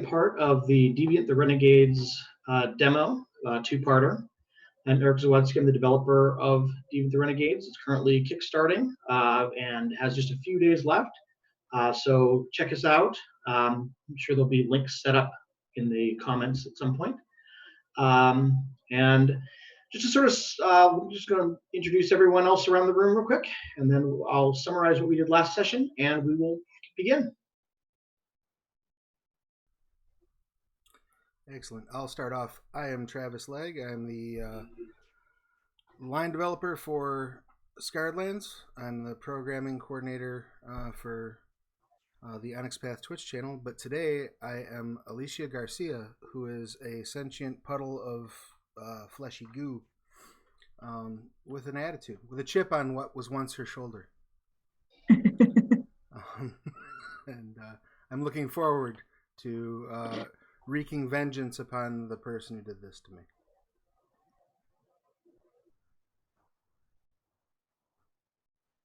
part of the Deviant the Renegades demo, two-parter. I'm Eric Zawadzki. I'm the developer of Deviant the Renegades. It's currently kickstarting and has just a few days left. So check us out. I'm sure there'll be links set up in the comments at some point. And just to sort of, I'm just going to introduce everyone else around the room real quick, and then I'll summarize what we did last session, and we will begin. Excellent. I'll start off. I am Travis Legg. I'm the line developer for Scarredlands. I'm the programming coordinator for the Onyx Path Twitch channel. But today I am Alicia Garcia, who is a sentient puddle of fleshy goo with an attitude, with a chip on what was once her shoulder. And I'm looking forward to wreaking vengeance upon the person who did this to me.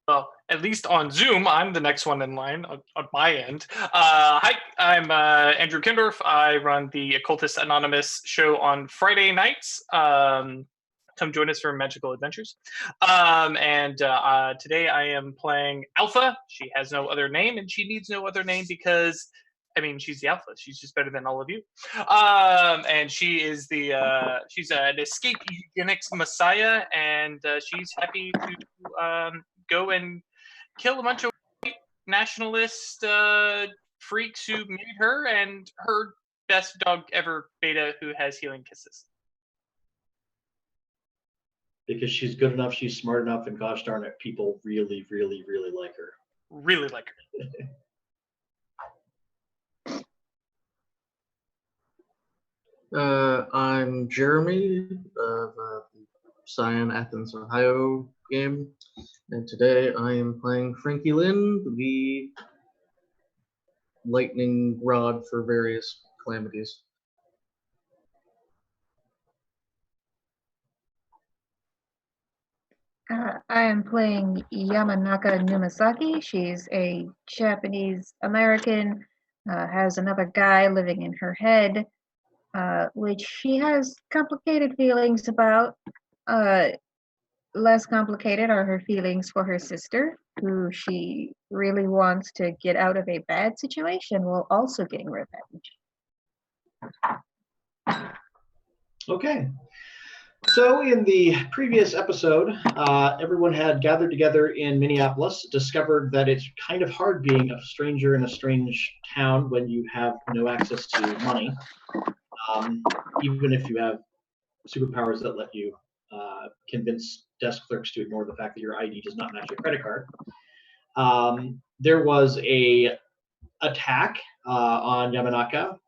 Well, at least on Zoom, I'm the next one in line on my end. Hi, I'm Andrew Kindorf. I run the Occultist Anonymous show on Friday nights. Come join us for Magical Adventures. And today I am playing Alpha. She has no other name, and she needs no other name because, I mean, she's the Alpha. She's just better than all of you. And she is she's an escape eugenics messiah, and she's happy to go and kill a bunch of white nationalist freaks who made her and her best dog ever, Beta, who has healing kisses. Because she's good enough, she's smart enough, and gosh darn it, people really, really, really like her. Really like her. I'm Jeremy of the Cyan Athens, Ohio game, and today I am playing Frankie Lynn, the lightning rod for various calamities. I am playing Yamanaka Numasaki. She's a Japanese American, has another guy living in her head, which she has complicated feelings about. Less complicated are her feelings for her sister, who she really wants to get out of a bad situation while also getting revenge. Okay. So in the previous episode, everyone had gathered together in Minneapolis, discovered that it's kind of hard being a stranger in a strange town when you have no access to money, even if you have superpowers that let you convince desk clerks to ignore the fact that your ID does not match your credit card. There was a attack on Yamanaka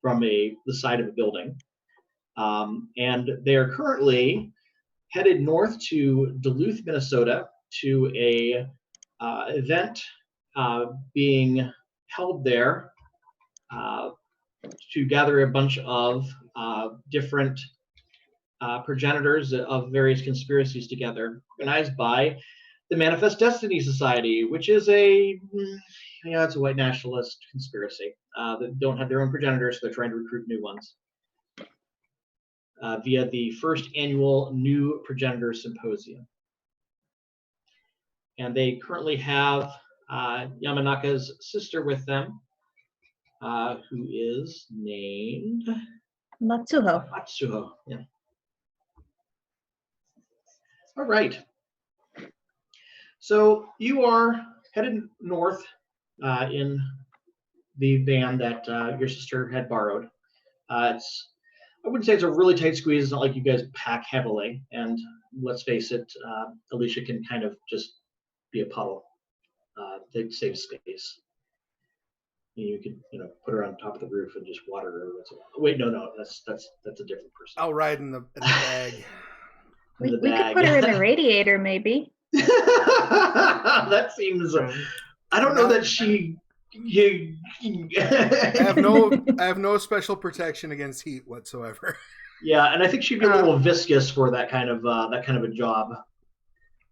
from the side of a building. And they are currently headed north to Duluth, Minnesota, to a event being held there to gather a bunch of different progenitors of various conspiracies together, organized by the Manifest Destiny Society, which is it's a white nationalist conspiracy that don't have their own progenitors, so they're trying to recruit new ones. Via the first annual New Progenitor Symposium. And they currently have Yamanaka's sister with them, who is named Matsuho. Matsuho, yeah. All right. So you are headed north in the van that your sister had borrowed. I wouldn't say it's a really tight squeeze. It's not like you guys pack heavily. And let's face it, Alicia can kind of just be a puddle. They save space. You could, put her on top of the roof and just water her. Wait, no, that's a different person. I'll ride in the bag. We could put her in the radiator, maybe. That seems. I don't know that she. I have no special protection against heat whatsoever. Yeah, and I think she'd be a little viscous for that kind of a job. I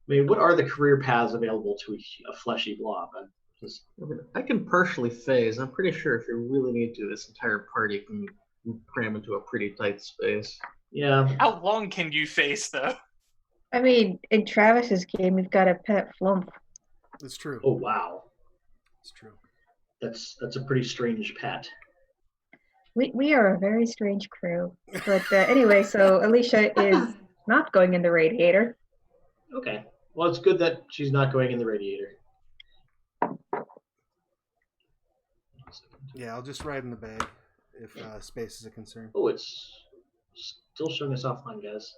mean, what are the career paths available to a fleshy blob? Just- I mean, I can partially phase. I'm pretty sure if you really need to, this entire party can cram into a pretty tight space. Yeah. How long can you face though? I mean, in Travis's game, we've got a pet flump. It's true. Oh wow. It's true. That's a pretty strange pet. We are a very strange crew. But anyway, so Alicia is not going in the radiator. Okay. Well, it's good that she's not going in the radiator. Yeah, I'll just ride in the bag if space is a concern. Oh, it's still showing us offline, guys.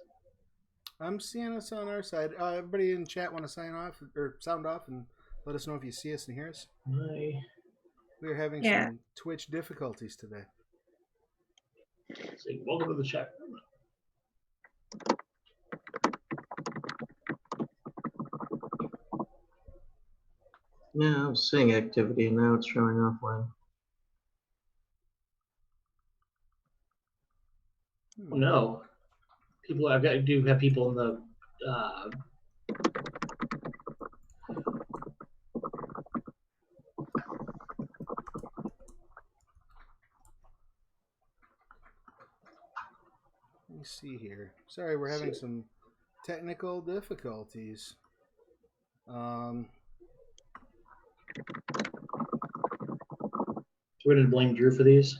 I'm seeing us on our side. Everybody in chat want to sign off or sound off and let us know if you see us and hear us. My We are having Yeah. some Twitch difficulties today. say welcome to the chat room. Yeah, I was seeing activity, and now it's showing offline. Oh, no. People, I do have people in the. Let me see here. Sorry, we're having some technical difficulties. We're going to blame Drew for these.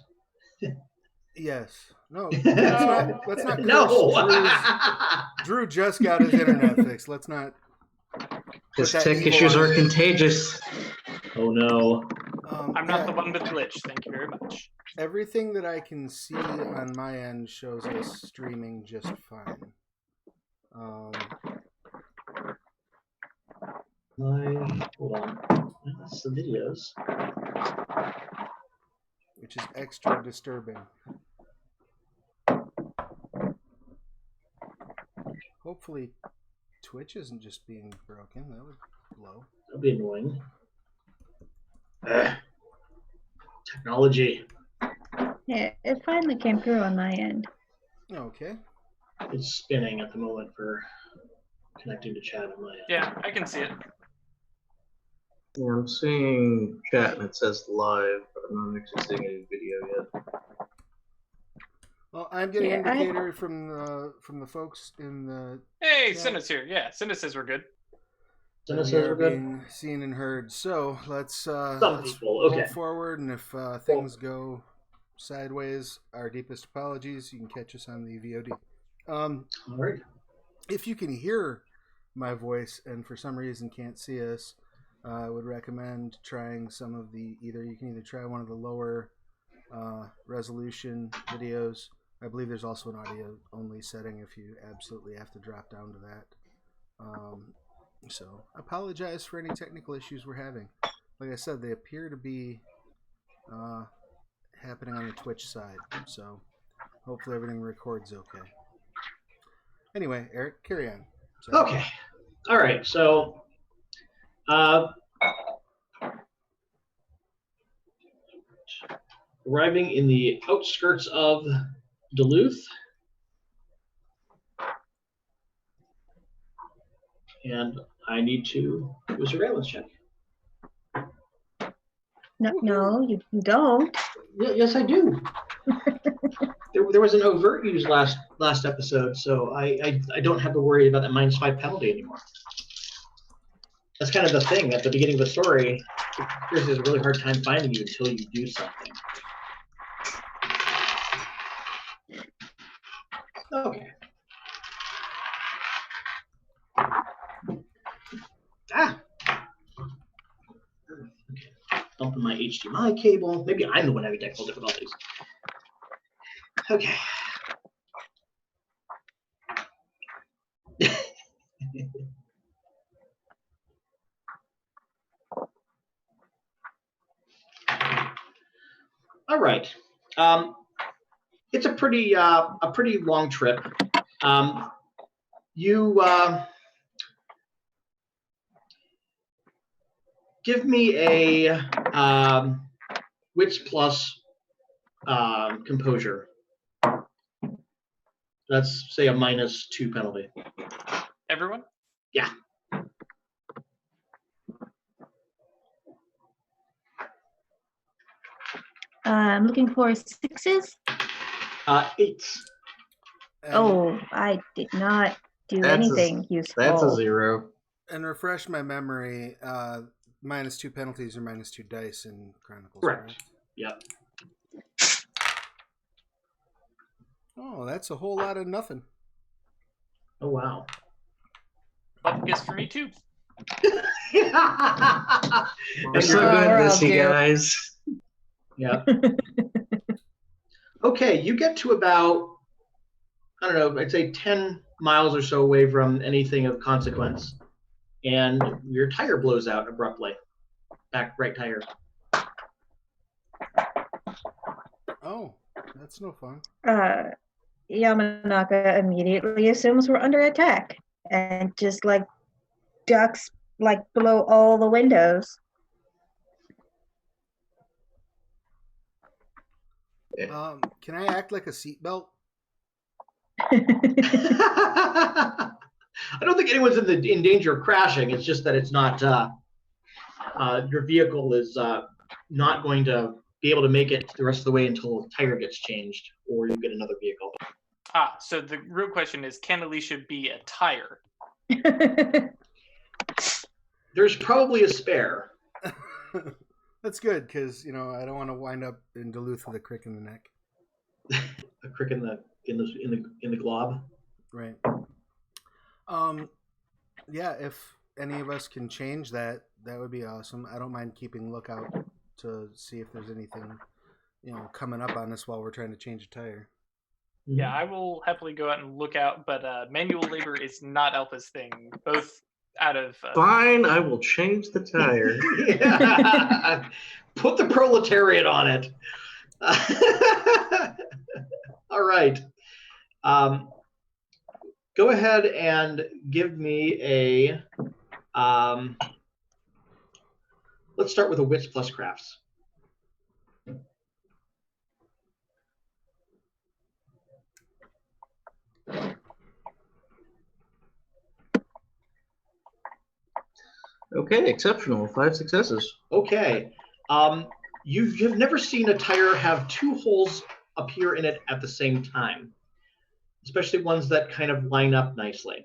Yes. No. Let's not curse No. Drew just got his internet fixed. Let's not. His that tech evil issues on are his- contagious. Oh no. I'm not the one with glitch. Thank you very much. Everything that I can see on my end shows us streaming just fine. Hold on. That's the videos. Which is extra disturbing. Hopefully, Twitch isn't just being broken. That would blow. That'd be annoying. Technology. Yeah, it finally came through on my end. Okay. It's spinning at the moment for connecting to chat on my end. Yeah, I can see it. Yeah, I'm seeing chat and it says live, but I'm not actually seeing any video yet. Well, I'm getting Yeah, an indicator from the folks in the. Hey, Yeah. Cinna's here. Yeah, Cinna says we're good. Cinna we says are we're good? being seen and heard. So let's people, roll okay. forward, and if things go sideways, our deepest apologies. You can catch us on the VOD. All right. If you can hear my voice and for some reason can't see us, I would recommend trying some of the you can either try one of the lower resolution videos. I believe there's also an audio only setting if you absolutely have to drop down to that. So apologize for any technical issues we're having. Like I said, they appear to be happening on the Twitch side. So hopefully everything records okay. Anyway, Eric, carry on. Sorry. Okay. All right. So, arriving in the outskirts of Duluth, and I need to do a surveillance check. No, you don't. Yes, I do. There was an overt use last episode, so I don't have to worry about that -5 penalty anymore. That's kind of the thing at the beginning of the story. Chris has a really hard time finding you until you do something. Okay. Okay. Dumping my HDMI cable. Maybe I'm the one having technical difficulties. Okay. All right. It's a pretty long trip. You give me a wits plus composure. Let's say a -2 penalty. Everyone? Yeah. I'm looking for 6s. 8s. And, Oh, I did not do That's a- anything useful. That's a 0. And refresh my memory. -2 penalties or -2 dice in Chronicles. Correct. Yep. Oh, that's a whole lot of nothing. Oh, wow. But guess for me too. We're so Oh, good we're at all this, you due. guys. Yeah. Okay, you get to about, I don't know, I'd say 10 miles or so away from anything of consequence, and your tire blows out abruptly. Back right tire. Oh, that's no fun. Yamanaka immediately assumes we're under attack and just like ducks like below all the windows. Can I act like a seatbelt? I don't think anyone's in danger of crashing. It's just that it's not, your vehicle is not going to be able to make it the rest of the way until the tire gets changed or you get another vehicle. So the real question is, can Alicia be a tire? There's probably a spare. That's good because I don't want to wind up in Duluth with a crick in the neck. A crick in the glob. Right. Yeah, if any of us can change that, that would be awesome. I don't mind keeping lookout to see if there's anything, coming up on us while we're trying to change a tire. Yeah, I will happily go out and look out, but manual labor is not Alpha's thing. Both out of Fine, I will change the tire. Yeah. Put the proletariat on it. All right. Go ahead and give me a. Let's start with a wits plus crafts. Okay, exceptional. 5 successes. Okay. You've never seen a tire have 2 holes appear in it at the same time, especially ones that kind of line up nicely.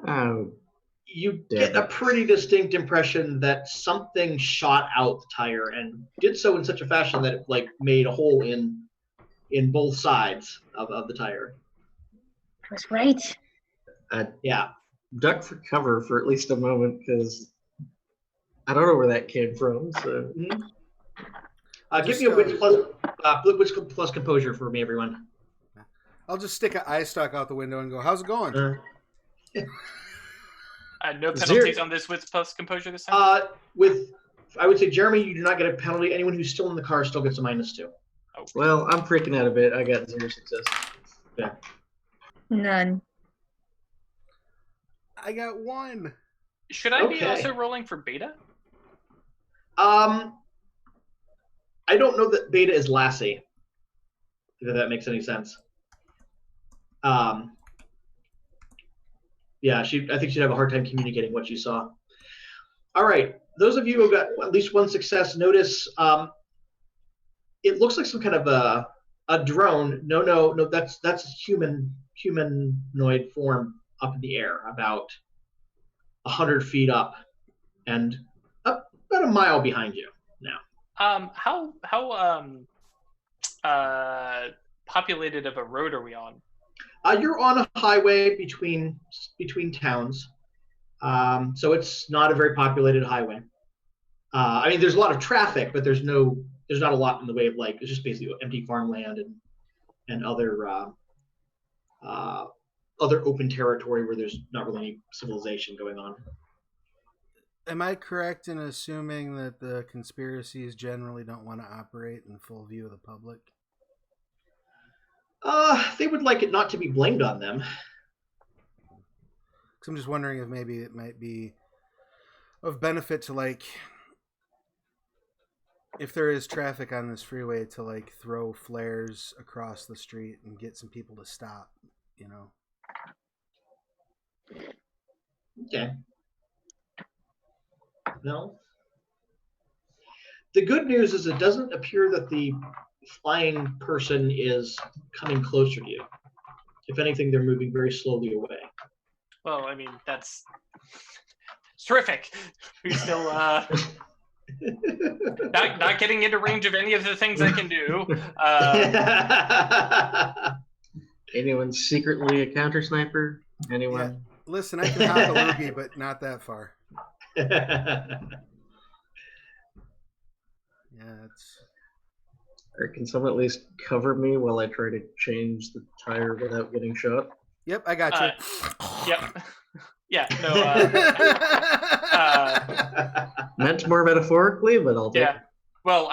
Oh, You damn get a it. pretty distinct impression that something shot out the tire and did so in such a fashion that it made a hole in both sides of the tire. I was right. I Yeah. duck for cover for at least a moment because I don't know where that came from. So Give me a wits plus composure for me, everyone. I'll just stick an eye stalk out the window and go, "How's it going?" no penalties on this wits plus composure this time? I would say, Jeremy, you do not get a penalty. Anyone who's still in the car still gets a -2. Oh. Well, I'm freaking out a bit. I got 0 success. Yeah. None. I got 1. Should I be Okay. also rolling for beta? I don't know that beta is Lassie. If that makes any sense. Yeah, I think she'd have a hard time communicating what she saw. All right, those of you who got at least 1 success, notice it looks like some kind of a drone. No, that's a humanoid form up in the air, about 100 feet up, and up about a mile behind you now. How populated of a road are we on? You're on a highway between towns, so it's not a very populated highway. I mean, there's a lot of traffic, but there's not a lot in the way of it's just basically empty farmland and other open territory where there's not really any civilization going on. Am I correct in assuming that the conspiracies generally don't want to operate in full view of the public? They would like it not to be blamed on them. Because I'm just wondering if maybe it might be of benefit to if there is traffic on this freeway to throw flares across the street and get some people to stop, Okay. No. The good news is it doesn't appear that the flying person is coming closer to you. If anything, they're moving very slowly away. Well, I mean, it's terrific. We're still not getting into range of any of the things I can do. Anyone secretly a counter sniper? Anyone? Yeah. Listen, I can hop a loogie, but not that far. Yeah, it's. Or can someone at least cover me while I try to change the tire without getting shot? Yep, I got you. Yep. Yeah. No. Meant more metaphorically, but I'll take Yeah. Well,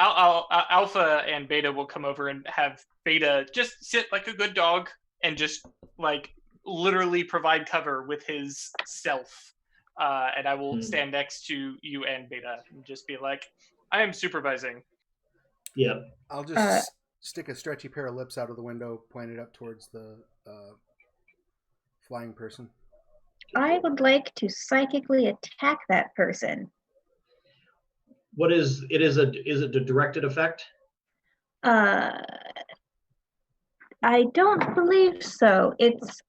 Alpha and Beta will come over and have Beta just sit like a good dog and just like literally provide cover with his self. And I will stand next to you and Beta and just be like, I am supervising. Yeah. I'll just stick a stretchy pair of lips out of the window, pointed up towards the flying person. I would like to psychically attack that person. What is it? Is it a directed effect? I don't believe so. It's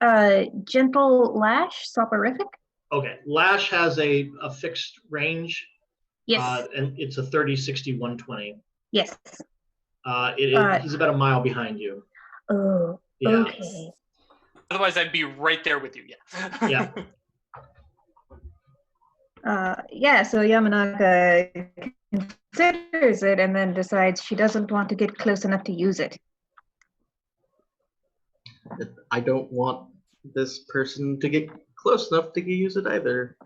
gentle lash, soporific. Okay. Lash has a fixed range. Yes. And it's a 30, 60, 120. Yes. He's about a mile behind you. Oh, Yeah. okay. Otherwise, I'd be right there with you. Yeah. Yeah. So Yamanaka considers it and then decides she doesn't want to get close enough to use it. I don't want this person to get close enough to use it either.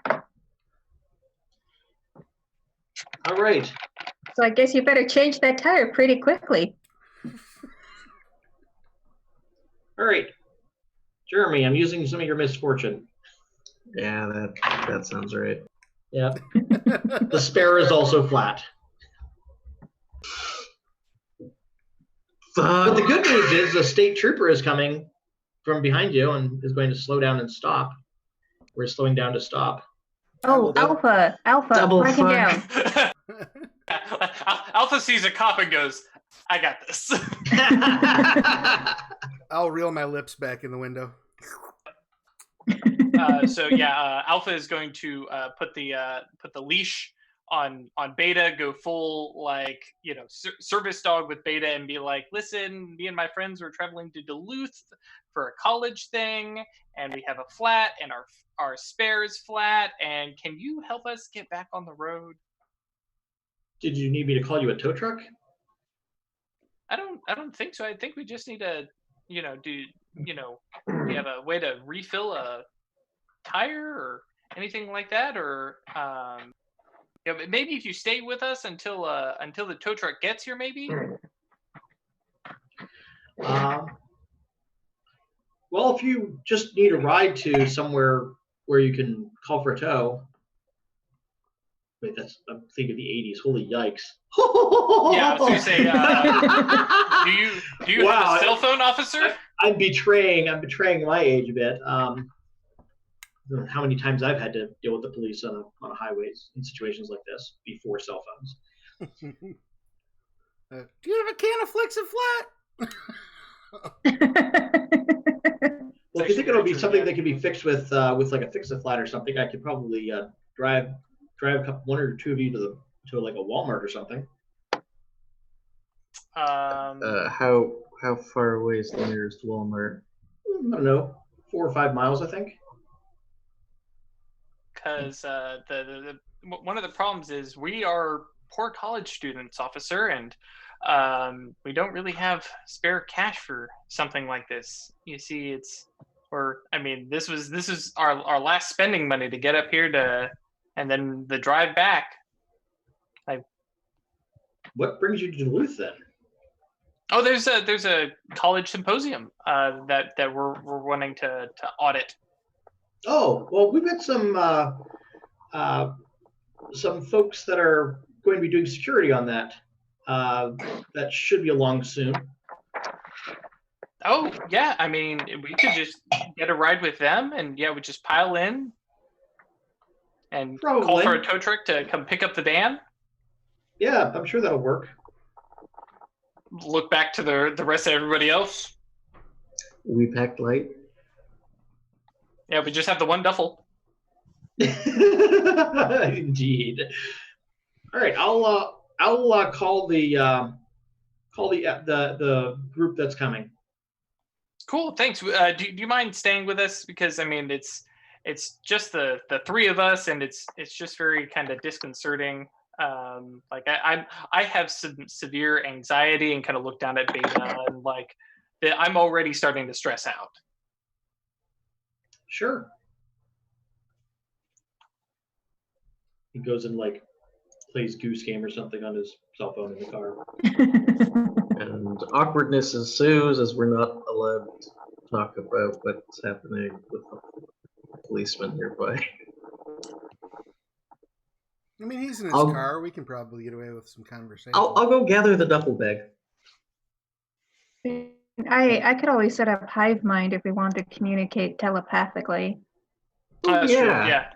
All right. So I guess you better change that tire pretty quickly. All right. Jeremy, I'm using some of your misfortune. Yeah, that sounds right. Yeah. The spare is also flat. But the good news is a state trooper is coming from behind you and is going to slow down and stop. We're slowing down to stop. Oh, Alpha, Double break him fuck. down. Alpha sees a cop and goes, I got this. I'll reel my lips back in the window. Alpha is going to put the leash on Beta, go full service dog with Beta, and be like, listen, me and my friends were traveling to Duluth for a college thing, and we have a flat, and our spare is flat, and can you help us get back on the road? Did you need me to call you a tow truck? I don't think so. I think we just need to, we have a way to refill a tire or anything like that, or maybe if you stay with us until the tow truck gets here, maybe. Well, if you just need a ride to somewhere where you can call for a tow. Wait, I'm thinking the 80s. Holy yikes! Yeah, I was gonna say, do you have a cell phone, officer? I'm betraying my age a bit. How many times I've had to deal with the police on a highways in situations like this before cell phones. Do you have a can of Flicks and Flat? Well, if you think it'll be something that can be fixed with like a Fix-A-Flat or something, I could probably drive one or two of you to like a Walmart or something. How far away is the nearest Walmart? I don't know, 4 or 5 miles, I think. Because one of the problems is we are poor college students, officer, and we don't really have spare cash for something like this. You see, this is our last spending money to get up here and then the drive back. What brings you to Duluth then? Oh, there's a college symposium that we're wanting to audit. Oh, well, we've got some folks that are going to be doing security on that. That should be along soon. Oh, yeah. I mean, we could just get a ride with them, and we just pile in and call for a tow truck to come pick up the van. Yeah, I'm sure that'll work. Look back to the rest of everybody else. We packed light. Yeah, we just have the one duffel. Indeed. All right, I'll call the group that's coming. Cool, thanks. Do you mind staying with us? Because I mean, it's just the three of us, and it's just very kind of disconcerting. Like I have some severe anxiety and kind of look down at Beta, and like I'm already starting to stress out. Sure. He goes and like plays Goose Game or something on his cell phone in the car. And awkwardness ensues as we're not allowed to talk about what's happening with the policeman nearby. I mean, he's in his car. We can probably get away with some conversation. I'll go gather the duffel bag. I could always set up hive mind if we want to communicate telepathically. That's true. Yeah.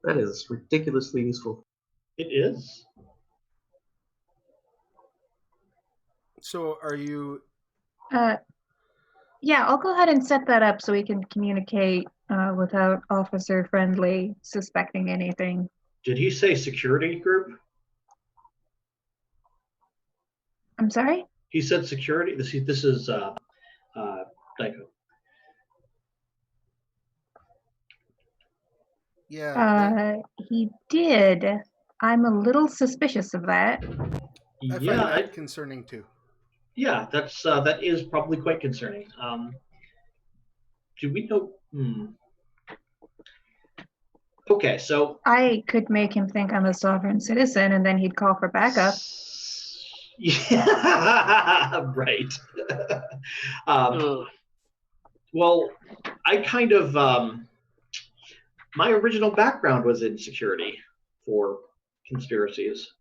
That is ridiculously useful. It is. So are you... Yeah, I'll go ahead and set that up so we can communicate without Officer Friendly suspecting anything. Did he say security group? I'm sorry? He said security. This is Dyko. Yeah. He did. I'm a little suspicious of that. I find that concerning too. Yeah, that is probably quite concerning. Do we know? Okay, so I could make him think I'm a sovereign citizen, and then he'd call for backup. Yeah, right. Well, I kind of my original background was in security for conspiracies.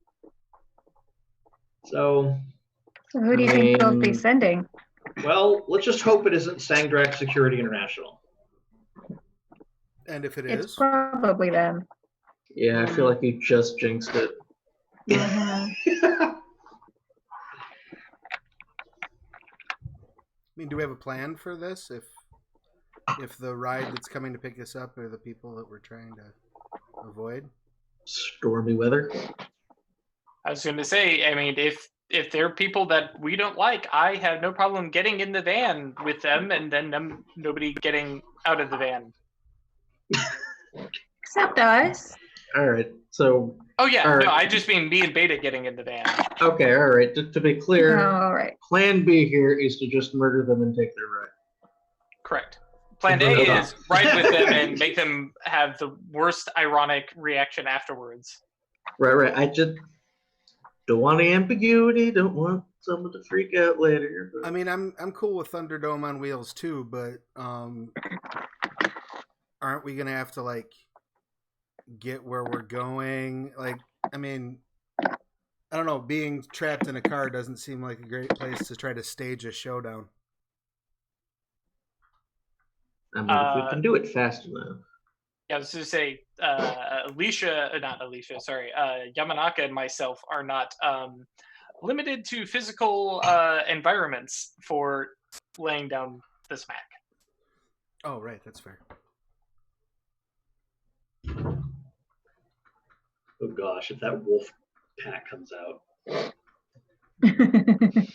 So who do you think they'll be sending? Well, let's just hope it isn't Sangdrax Security International. And if it is? It's probably them. Yeah, I feel like you just jinxed it. Uh-huh. I mean, do we have a plan for this? If the ride that's coming to pick us up are the people that we're trying to avoid? Stormy weather. I was going to say, I mean, if they're people that we don't like, I have no problem getting in the van with them, and then nobody getting out of the van. Except us. All right, so. Oh yeah, no, I just mean me and Beta getting in the van. Okay, all right. To be clear, all right. Plan B here is to just murder them and take their ride. Correct. Plan A is ride with them and make them have the worst ironic reaction afterwards. Right. I just don't want any ambiguity. Don't want someone to freak out later. But... I mean, I'm cool with Thunderdome on wheels too, but aren't we gonna have to like get where we're going? Like, I mean, I don't know. Being trapped in a car doesn't seem like a great place to try to stage a showdown. I mean, if we can do it fast enough. Yeah, I was going to say, Yamanaka and myself are not limited to physical environments for laying down the smack. Oh, right, that's fair. Oh gosh, if that wolf pack comes out.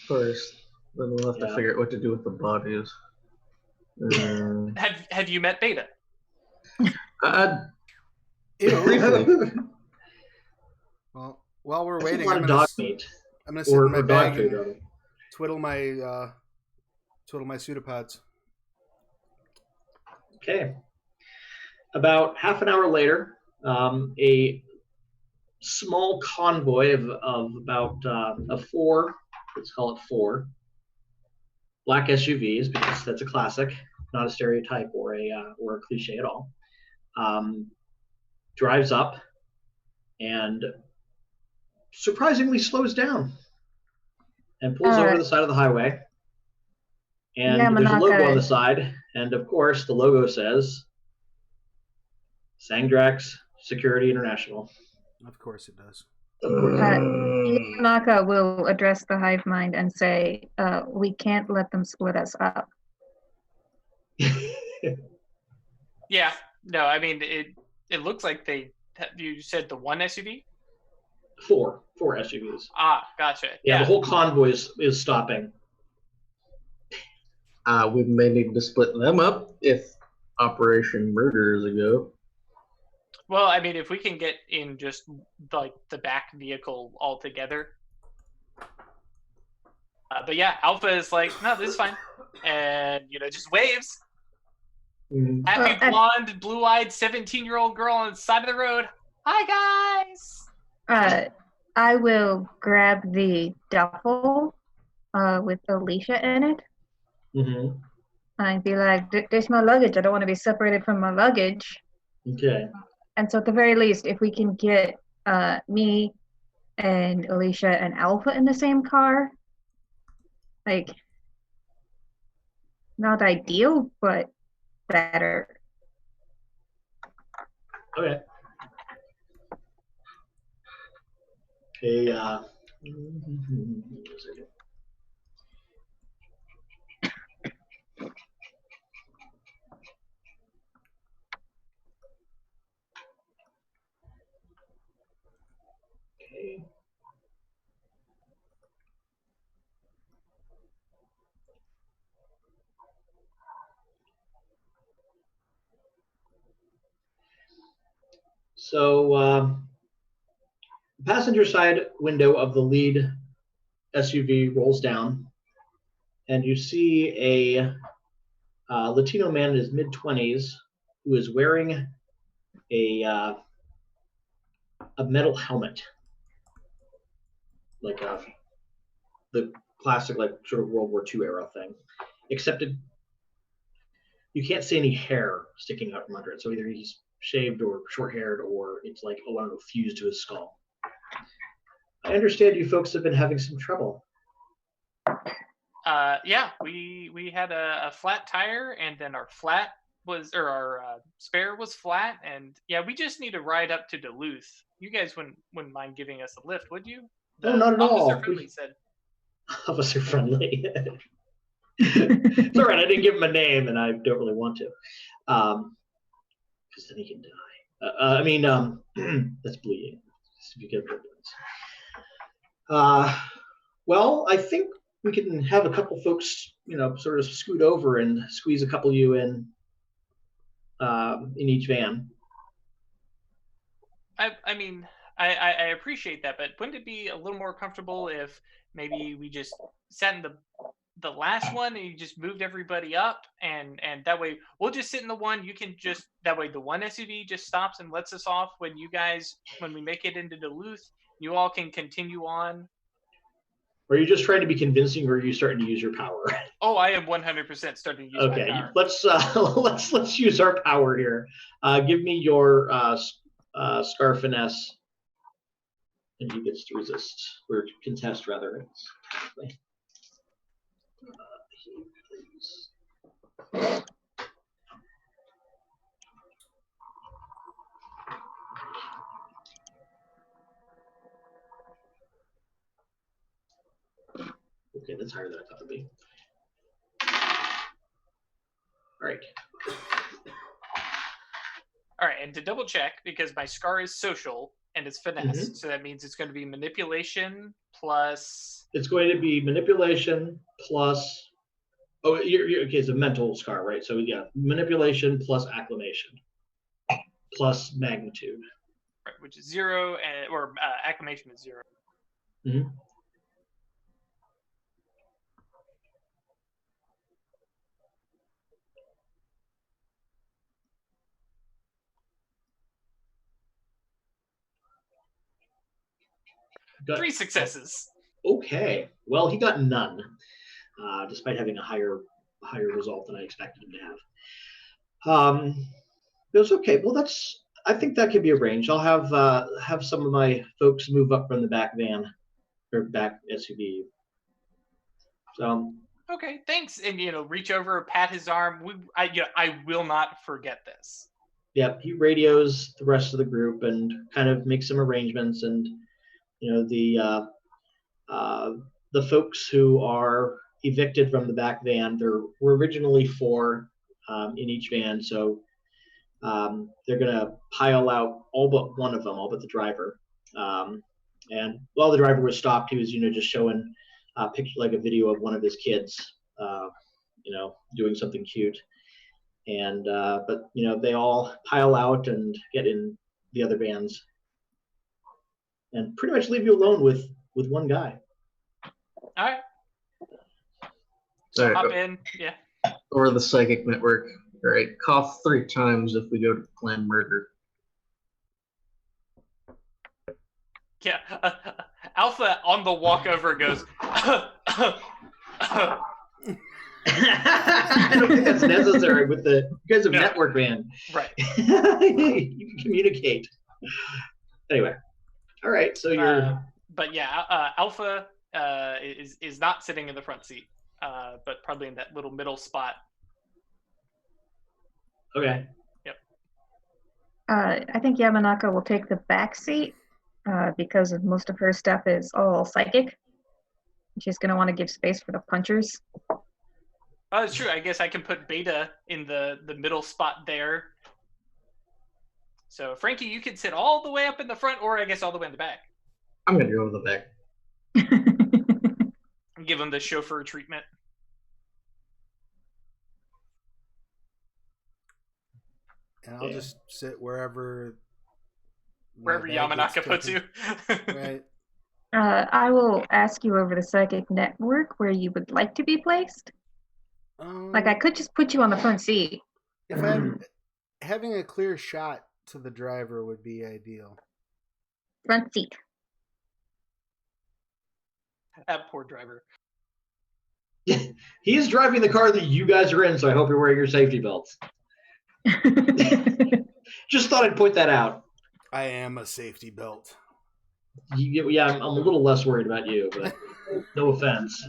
First, then we'll have to figure out what to do with the bodies. Have you met Beta? Briefly. Well, while we're waiting, I'm gonna sit in my bag and twiddle my pseudopods. Okay. About half an hour later, a small convoy of about four, let's call it four, black SUVs, because that's a classic, not a stereotype or a cliche at all, drives up and surprisingly slows down and pulls over to the side of the highway. And there's a logo on the side, and of course the logo says Sangdrax Security International. Of course it does. Of course. Yamanaka will address the hive mind and say, we can't let them split us up. Yeah. No, I mean it looks like you said the one SUV? Four SUVs. Ah, gotcha. Yeah, the whole convoy is stopping. We may need to split them up if Operation Murder is a go. Well, I mean, if we can get in just like the back vehicle altogether. But yeah, Alpha is like, no, this is fine. And, just waves. Mm. Happy blonde, blue-eyed 17-year-old girl on the side of the road. Hi, guys! I will grab the duffel with Alicia in it. Mm-hmm. I'd be like, there's my luggage. I don't want to be separated from my luggage. Okay. And so at the very least, if we can get me and Alicia and Alpha in the same car, like, not ideal, but better. Okay. Okay. Okay. So the passenger side window of the lead SUV rolls down, and you see a Latino man in his mid-20s who is wearing a metal helmet, like the classic, like sort of World War II era thing, except you can't see any hair sticking out from under it. So either he's shaved or short-haired, or it's like, I don't know, fused to his skull. I understand you folks have been having some trouble. Yeah, we had a flat tire, and then our spare was flat, and yeah, we just need to ride up to Duluth. You guys wouldn't mind giving us a lift, would you? No, not at all. Officer Friendly said. Officer Friendly. It's all right. I didn't give him a name, and I don't really want to, because then he can die. That's bleeding. Well, I think we can have a couple folks, sort of scoot over and squeeze a couple of you in each van. I mean, I appreciate that, but wouldn't it be a little more comfortable if maybe we just sat in the last one and you just moved everybody up, and that way we'll just sit in the one. You can just, that way the one SUV just stops and lets us off when we make it into Duluth. You all can continue on. Are you just trying to be convincing, or are you starting to use your power? Oh, I am 100% starting to use my power. Let's use our power here. Give me your Scar Finesse, and he gets to resist, or contest rather. Okay, that's higher than I thought it would be. All right, and to double check, because my Scar is social and it's finesse, so that means it's going to be manipulation plus. It's going to be manipulation plus. Oh, you're okay. It's a mental Scar, right? So yeah, manipulation plus acclamation plus magnitude. Right, which is 0, or acclamation is 0. Mm-hmm. Three successes. Okay. Well, he got none, despite having a higher result than I expected him to have. It was okay. Well, I think that could be arranged. I'll have some of my folks move up from the back van or back SUV. So. Okay, thanks. And reach over, pat his arm. I will not forget this. Yep, he radios the rest of the group and kind of makes some arrangements, and the folks who are evicted from the back van. There were originally 4 in each van, so they're going to pile out all but one of them, all but the driver. And while the driver was stopped, he was, just showing a picture, like a video of one of his kids, doing something cute. And but they all pile out and get in the other vans, and pretty much leave you alone with one guy. All right. All right, Hop in. Yeah. Or the psychic network. All right, cough 3 times if we go to plan murder. Yeah. Alpha on the walkover goes. I don't think that's necessary with you guys have network van. Right. You can communicate. Anyway. All right, so you're. But yeah, Alpha is not sitting in the front seat, but probably in that little middle spot. Okay. Yep. I think Yamanaka will take the back seat because most of her stuff is all psychic. She's going to want to give space for the punchers. Oh, it's true. I guess I can put Beta in the middle spot there. So, Frankie, you can sit all the way up in the front, or I guess all the way in the back. I'm going to go to the back. And give him the chauffeur treatment. And I'll just sit wherever Yamanaka puts you. Right. I will ask you over the psychic network where you would like to be placed. Like, I could just put you on the front seat. If I'm having a clear shot to the driver would be ideal. Front seat. That poor driver. He's driving the car that you guys are in, so I hope you're wearing your safety belts. Just thought I'd point that out. I am a safety belt. Yeah, I'm a little less worried about you, but no offense.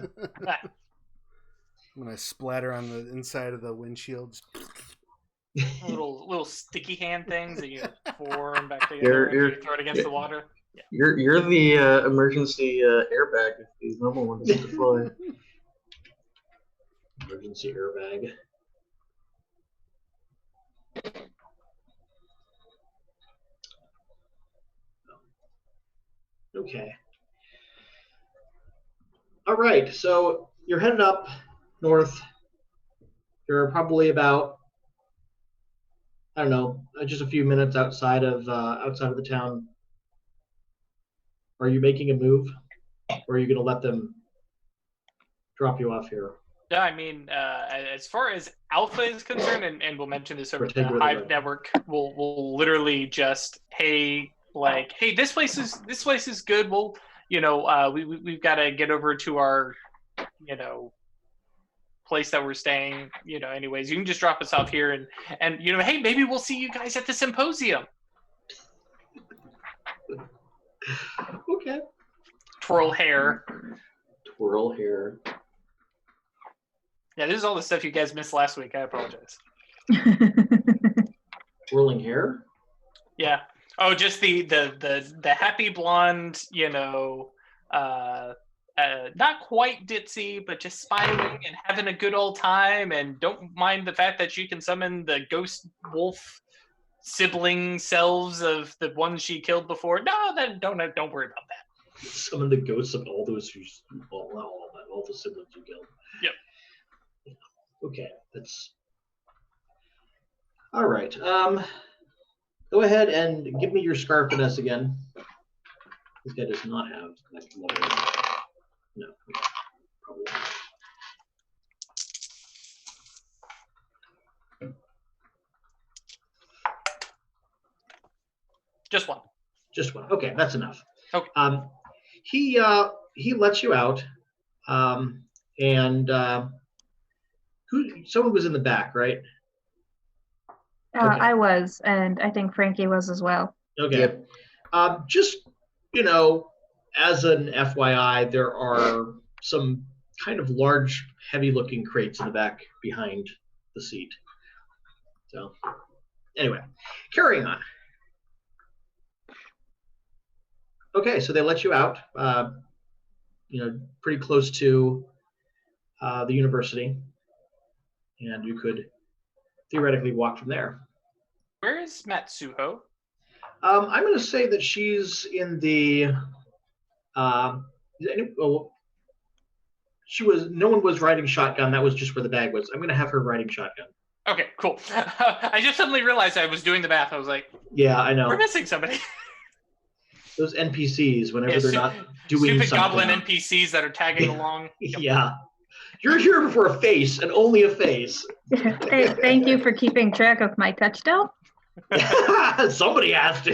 When I splatter on the inside of the windshield. little sticky hand things that you form back together and you throw it against the water. Yeah. You're the emergency airbag if the normal one doesn't deploy. Emergency airbag. Okay. All right, so you're headed up north. You're probably about, I don't know, just a few minutes outside of the town. Are you making a move, or are you going to let them drop you off here? Yeah, I mean, as far as Alpha is concerned, and we'll mention this over the Hive network, we'll literally just, hey, this place is good. We'll, we've got to get over to our, place that we're staying. Anyways, you can just drop us off here, and hey, maybe we'll see you guys at the symposium. Okay. Twirl hair. Yeah, this is all the stuff you guys missed last week. I apologize. Twirling hair? Yeah. Oh, just the happy blonde, not quite ditzy, but just smiling and having a good old time, and don't mind the fact that she can summon the ghost wolf sibling selves of the ones she killed before. No, then don't worry about that. Summon the ghosts of all those all the siblings you killed. Yep. Okay, that's all right. Go ahead and give me your scarf finesse again. This guy does not have that level. No, probably not. Just one. Just one. Okay, that's enough. Okay. He lets you out, and someone was in the back, right? Okay. I was, and I think Frankie was as well. Okay. Yep. Just, as an FYI, there are some kind of large, heavy-looking crates in the back behind the seat. So, anyway, carrying on. Okay, so they let you out, pretty close to the university, and you could theoretically walk from there. Where is Matsuho? I'm going to say that she's in the. No one was riding shotgun. That was just where the bag was. I'm going to have her riding shotgun. Okay, cool. I just suddenly realized I was doing the math. I was like, yeah, I know. We're missing somebody. Those NPCs, whenever they're not doing stupid something. goblin NPCs that are tagging along. Yeah. You're here for a face and only a face. Thank you for keeping track of my touchdown. Somebody has to.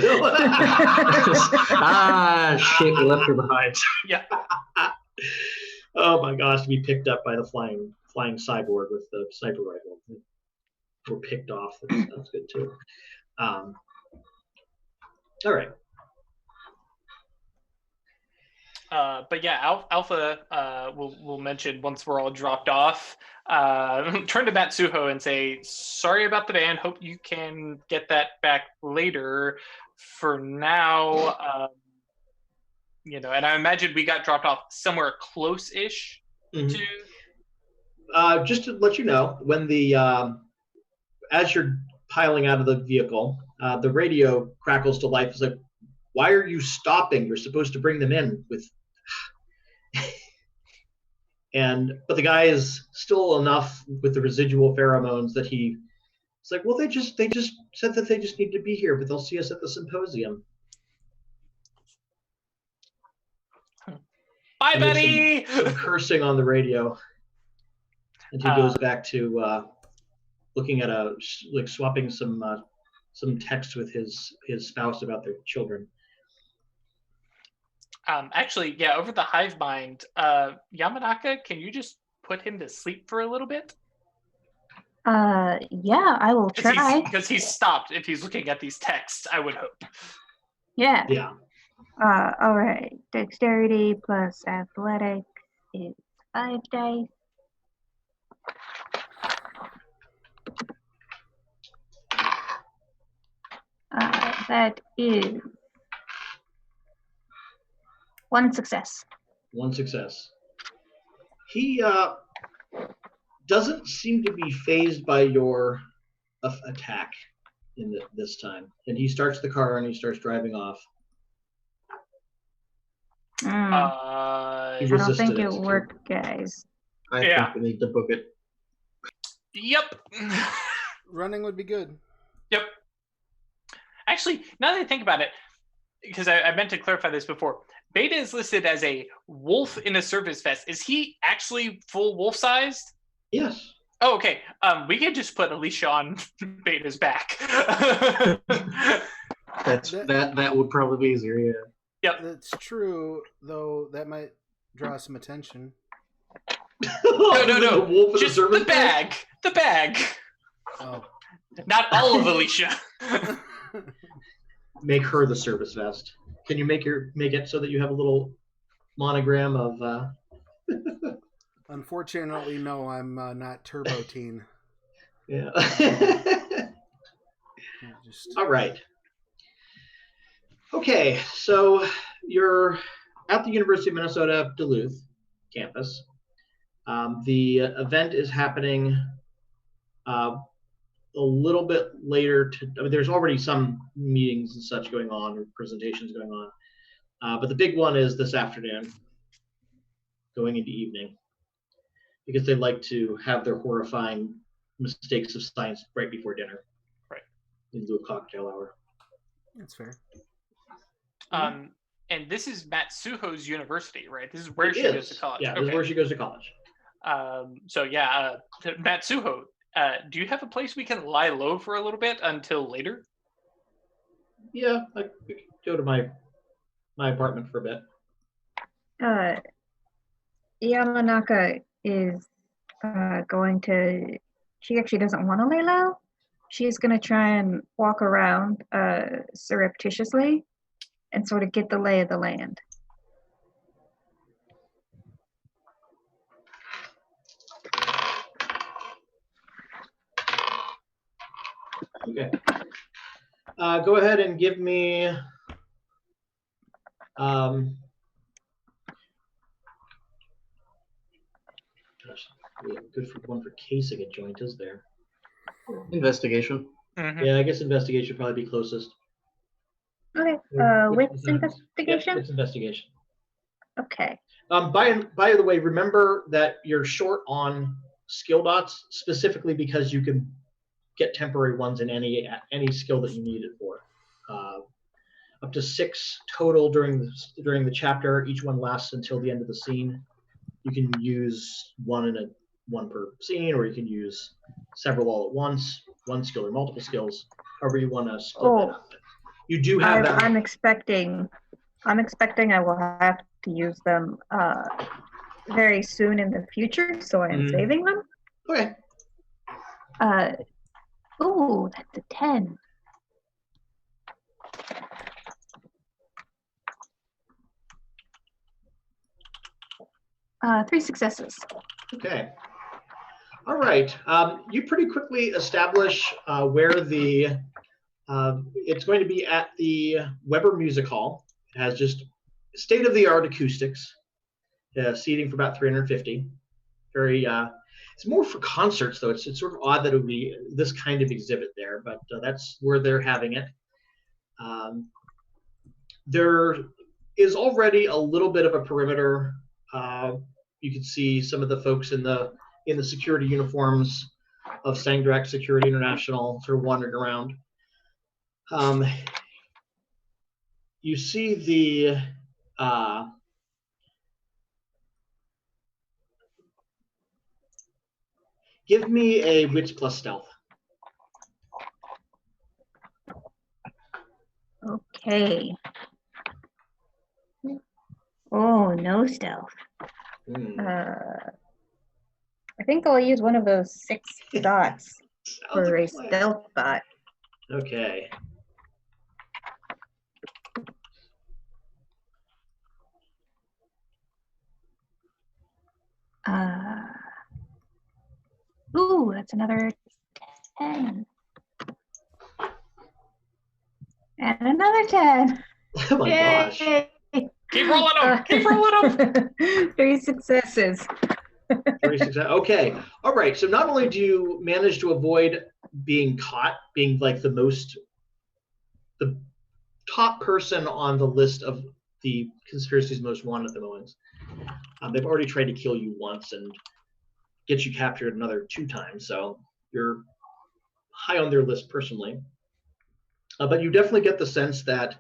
Shit, we left her behind. Yeah. Oh my gosh, to be picked up by the flying cyborg with the sniper rifle. Or picked off. That's good too. All right. But yeah, Alpha will mention once we're all dropped off. Turn to Matsuho and say, "Sorry about the van. Hope you can get that back later. For now, and I imagine we got dropped off somewhere close-ish to." Just to let you know, when as you're piling out of the vehicle, the radio crackles to life. It's like, why are you stopping? You're supposed to bring them in with. But the guy is still enough with the residual pheromones that it's like, well, they just said that they just need to be here, but they'll see us at the symposium. Bye, buddy. Some cursing on the radio, and he goes back to looking at swapping some text with his spouse about their children. Actually, yeah, over the hive mind, Yamanaka, can you just put him to sleep for a little bit? Yeah, I will try. Because he's stopped if he's looking at these texts, I would hope. Yeah. Yeah. All right. Dexterity plus athletics is 5 dice. That is 1 success. 1 success. He doesn't seem to be fazed by your attack this time, and he starts the car and he starts driving off. I don't think it worked, guys. I think we need to book it. Yep. Running would be good. Yep. Actually, now that I think about it, because I meant to clarify this before, Beta is listed as a wolf in a service vest. Is he actually full wolf sized? Yes. Oh, okay. We can just put Alicia on Beta's back. That would probably be easier, yeah. Yep. That's true, though that might draw some attention. No. Wolf Just the bag. The bag. Oh. Not all of Alicia. Make her the service vest. Can you make it so that you have a little monogram of? Unfortunately, no. I'm not Turbo Teen. Yeah. All right. Okay, so you're at the University of Minnesota Duluth campus. The event is happening a little bit later. There's already some meetings and such going on, or presentations going on, but the big one is this afternoon, going into evening, because they like to have their horrifying mistakes of science right before dinner, right, into a cocktail hour. That's fair. And this is Matsuho's university, right? This is where she goes to college. Yeah, this is where she goes to college. Matsuho, do you have a place we can lie low for a little bit until later? Yeah, I could go to my apartment for a bit. Yamanaka is going to. She actually doesn't want to lay low. She's going to try and walk around surreptitiously and sort of get the lay of the land. Okay. Go ahead and give me Gosh, yeah, good for one for casing a joint, is there? Investigation. Mhm. Yeah, I guess investigation would probably be closest. Okay. Wits Yeah, investigation? it's investigation. Okay. By the way, remember that you're short on skill dots specifically because you can get temporary ones in any skill that you need it for. Up to 6 total during the chapter. Each one lasts until the end of the scene. You can use one per scene, or you can use several all at once, one skill or multiple skills, however you want to split that up. You do have that. I'm expecting I will have to use them very soon in the future, so I'm saving them. Okay. Ooh, that's a 10. Three successes. Okay. All right. You pretty quickly establish where the it's going to be at the Weber Music Hall. It has just state-of-the-art acoustics, seating for about 350. Very. It's more for concerts, though. It's sort of odd that it would be this kind of exhibit there, but that's where they're having it. There is already a little bit of a perimeter. You can see some of the folks in the security uniforms of Sangdrax Security International sort of wandering around. You see the give me a wits plus stealth. Okay. Oh, no stealth. I think I'll use one of those 6 dots for a stealth dot. Okay. Ooh, that's another 10. And another 10. Oh my gosh. Keep rolling them. Keep rolling them. 3 successes. 3 success. Okay. All right. So not only do you manage to avoid being caught, being like the top person on the list of the conspiracy's most wanted at the moment. They've already tried to kill you once and get you captured another 2 times. So you're high on their list personally. But you definitely get the sense that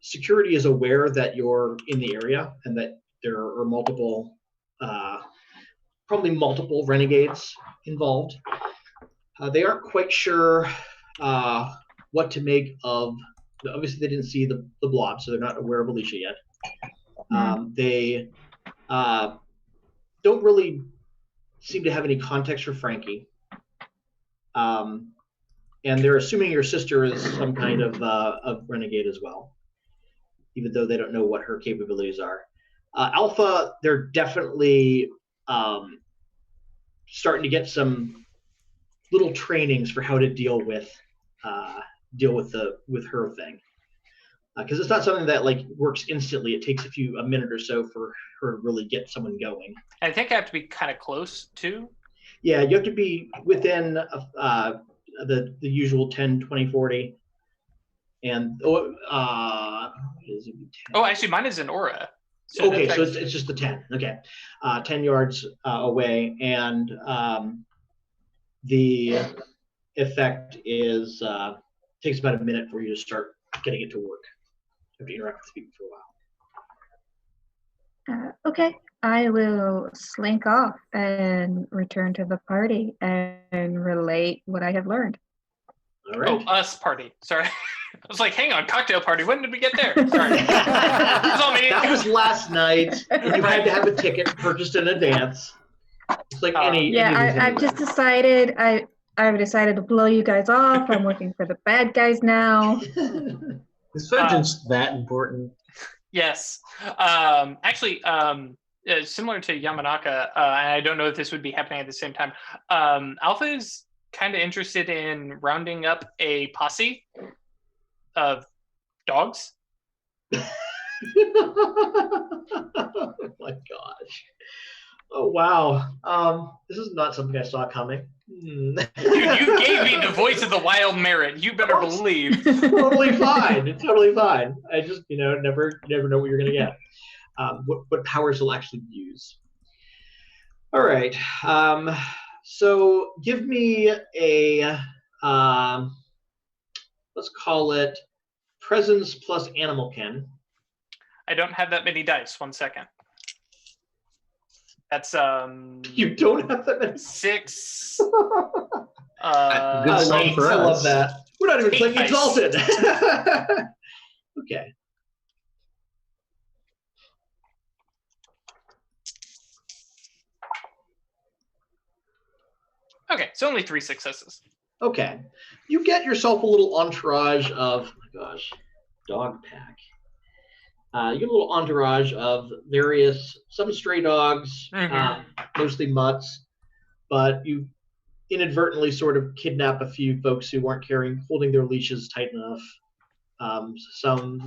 security is aware that you're in the area and that there are probably multiple renegades involved. They aren't quite sure what to make of. Obviously, they didn't see the blob, so they're not aware of Alicia yet. They don't really seem to have any context for Frankie. And they're assuming your sister is some kind of renegade as well, even though they don't know what her capabilities are. Alpha, they're definitely starting to get some little trainings for how to deal with her thing, because it's not something that like works instantly. It takes a minute or so for her to really get someone going. I think I have to be kind of close too. Yeah, you have to be within the usual 10, 20, 40. And actually, mine is an aura. So okay, so it's just the 10. Okay, 10 yards away, and the effect is takes about a minute for you to start getting it to work. You have to interact with people for a while. Okay, I will slink off and return to the party and relate what I have learned. All right. Oh, us party. Sorry. I was like, hang on, cocktail party. When did we get there? Sorry. That was last night. You had to have a ticket purchased in advance. It's like I've just decided I've decided to blow you guys off. I'm working for the bad guys now. Is vengeance that important? Yes. Actually, similar to Yamanaka, and I don't know if this would be happening at the same time, Alpha is kind of interested in rounding up a posse of dogs. Oh my gosh. Oh wow. This is not something I saw coming. Dude, you gave me the voice of the wild merit. You better believe. Totally fine. It's totally fine. I just, never know what you're gonna get. What powers he'll actually use. All right. So give me a let's call it presence plus animal kin. I don't have that many dice. 1 second. That's You don't have that many. 6. Good song for I love us. that. We're not even Eight playing dice. exalted. Okay. Okay, so only 3 successes. Okay. You get yourself a little entourage of, oh my gosh, dog pack. You get a little entourage of some stray dogs, mostly mutts, but you inadvertently sort of kidnap a few folks who weren't holding their leashes tight enough. Some,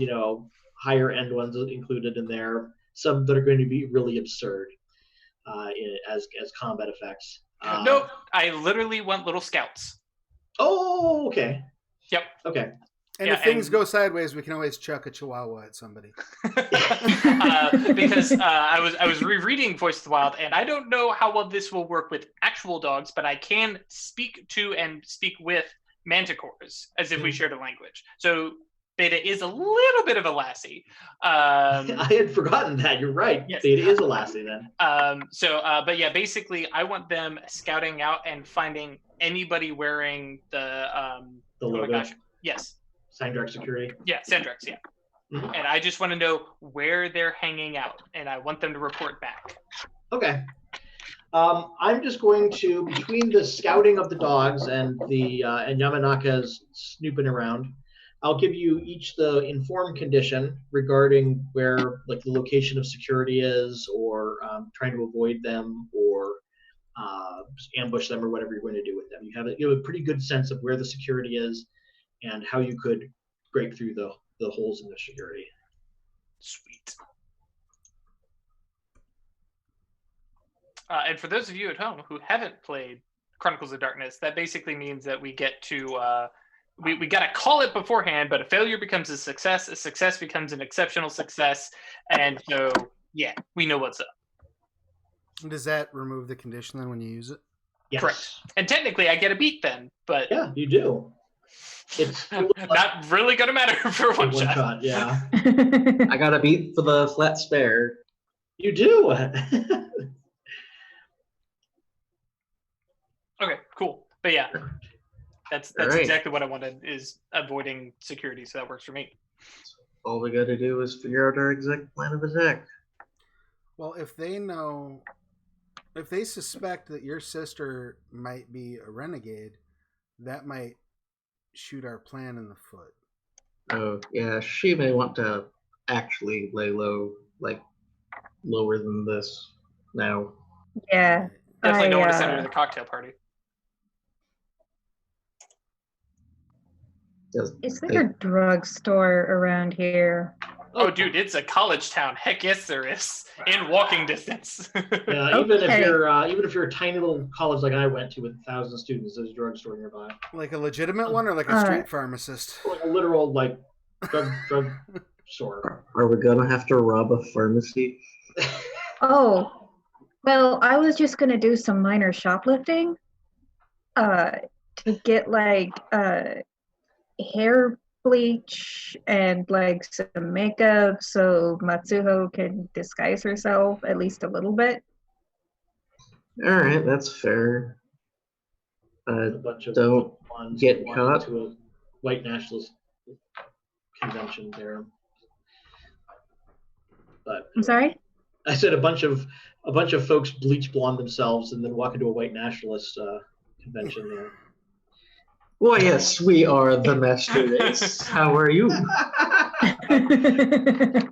higher end ones included in there. Some that are going to be really absurd as combat effects. Nope, I literally want little scouts. Oh, okay. Yep. Okay. And Yeah, if things and- go sideways, we can always chuck a chihuahua at somebody. Because I was rereading Voice of the Wild, and I don't know how well this will work with actual dogs, but I can speak to and speak with manticores as if we shared a language. So Beta is a little bit of a lassie. I had forgotten that. You're right. Yes. Beta is a lassie then. But yeah, basically, I want them scouting out and finding anybody wearing the The oh my logo. gosh, yes, Sandrak Security. yeah, Sandrex, yeah. Mhm. And I just want to know where they're hanging out, and I want them to report back. Okay. I'm just going to, between the scouting of the dogs and and Yamanaka's snooping around, I'll give you each the informed condition regarding where, like, the location of security is, or trying to avoid them, or ambush them, or whatever you're going to do with them. You have a pretty good sense of where the security is and how you could break through the holes in the security. Sweet. And for those of you at home who haven't played Chronicles of Darkness, that basically means that we get to we got to call it beforehand, but a failure becomes a success becomes an exceptional success, and so yeah, we know what's up. Does that remove the condition then when you use it? Yes. Correct. And technically, I get a beat then, but Yeah, you do. It's not really gonna matter for one one shot. shot. Yeah, I got a beat for the flat spare. you do. Okay, cool. But yeah, that's All right. exactly what I wanted, is avoiding security, so that works for me. All we got to do is figure out our exact plan of attack. Well, if they suspect that your sister might be a renegade, that might shoot our plan in the foot. Oh, yeah, she may want to actually lay low, like lower than this now. Yeah. Definitely don't want to I, send her to the cocktail party. Yes, Is there a drugstore around here? Oh, dude, it's a college town. Heck yes, there is. In walking distance. Yeah, even if Okay. you're a tiny little college like I went to with 1,000 students, there's a drugstore nearby. Like a legitimate one or like a All street right. pharmacist? Like a literal drug store. Are we gonna have to rob a pharmacy? Oh, well, I was just gonna do some minor shoplifting, to get like hair bleach and like some makeup so Matsuho can disguise herself at least a little bit. All right, that's fair. A bunch of Don't ones get who went caught. to a white nationalist convention there. But I'm sorry? I said a bunch of folks bleach blonde themselves and then walk into a white nationalist convention there. Well, yes, we are the master race. How are you? I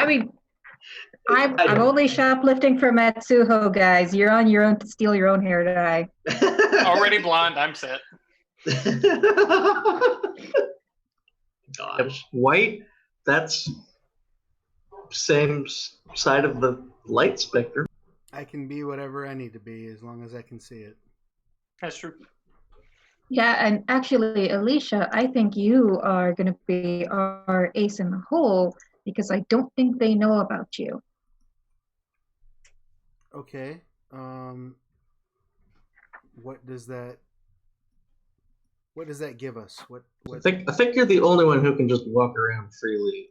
mean, I'm only shoplifting for Matsuho, guys. You're on your own to steal your own hair dye. Already blonde, I'm set. Gosh. White? That's same side of the light spectrum. I can be whatever I need to be as long as I can see it. That's true. Yeah, and actually, Alicia, I think you are going to be our ace in the hole because I don't think they know about you. Okay. What does that give us? What I think you're the only one who can just walk around freely.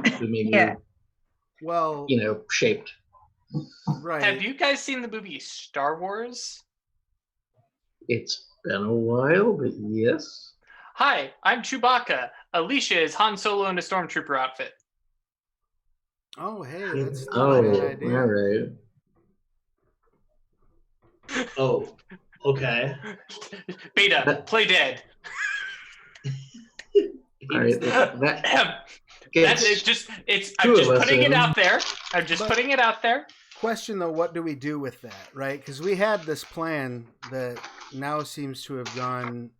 Assuming Yeah. Well, shaped. right. Have you guys seen the movie Star Wars? It's been a while, but yes. Hi, I'm Chewbacca. Alicia is Han Solo in a stormtrooper outfit. Oh, hey, that's not a bad idea. All right. Oh, okay. Beta, play dead. All right. That's it. I'm two just of us putting it in. out there. I'm just putting it out there. Question though, what do we do with that, right? Because we had this plan that now seems to have gone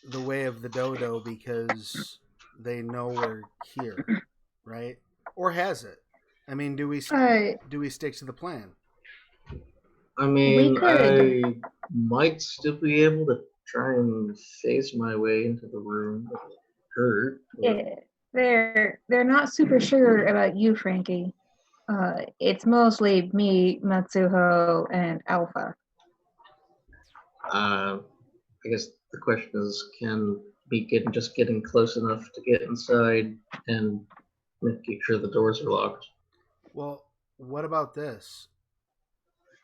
the way of the dodo because they know we're here, right? Or has it? I mean, do we stick to the plan? I mean, We could. I might still be able to try and face my way into the room, but it hurt. Yeah, they're not super sure about you, Frankie. It's mostly me, Matsuho, and Alpha. I guess the question is, can we just getting close enough to get inside and making sure the doors are locked? Well, what about this?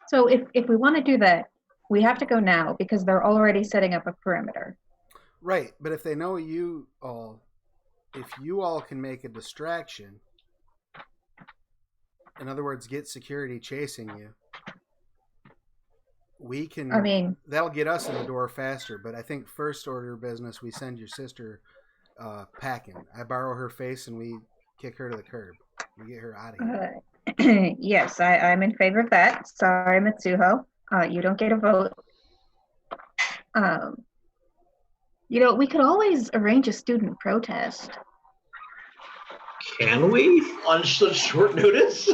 So if we want to do that, we have to go now because they're already setting up a perimeter. Right, but if they know you all, if you all can make a distraction, in other words, get security chasing you, we can. I mean, that'll get us in the door faster. But I think first order of business, we send your sister packing. I borrow her face and we kick her to the curb. We get her out of here. yes, I'm in favor of that. Sorry, Matsuho. You don't get a vote. We could always arrange a student protest. Can we? On such short notice?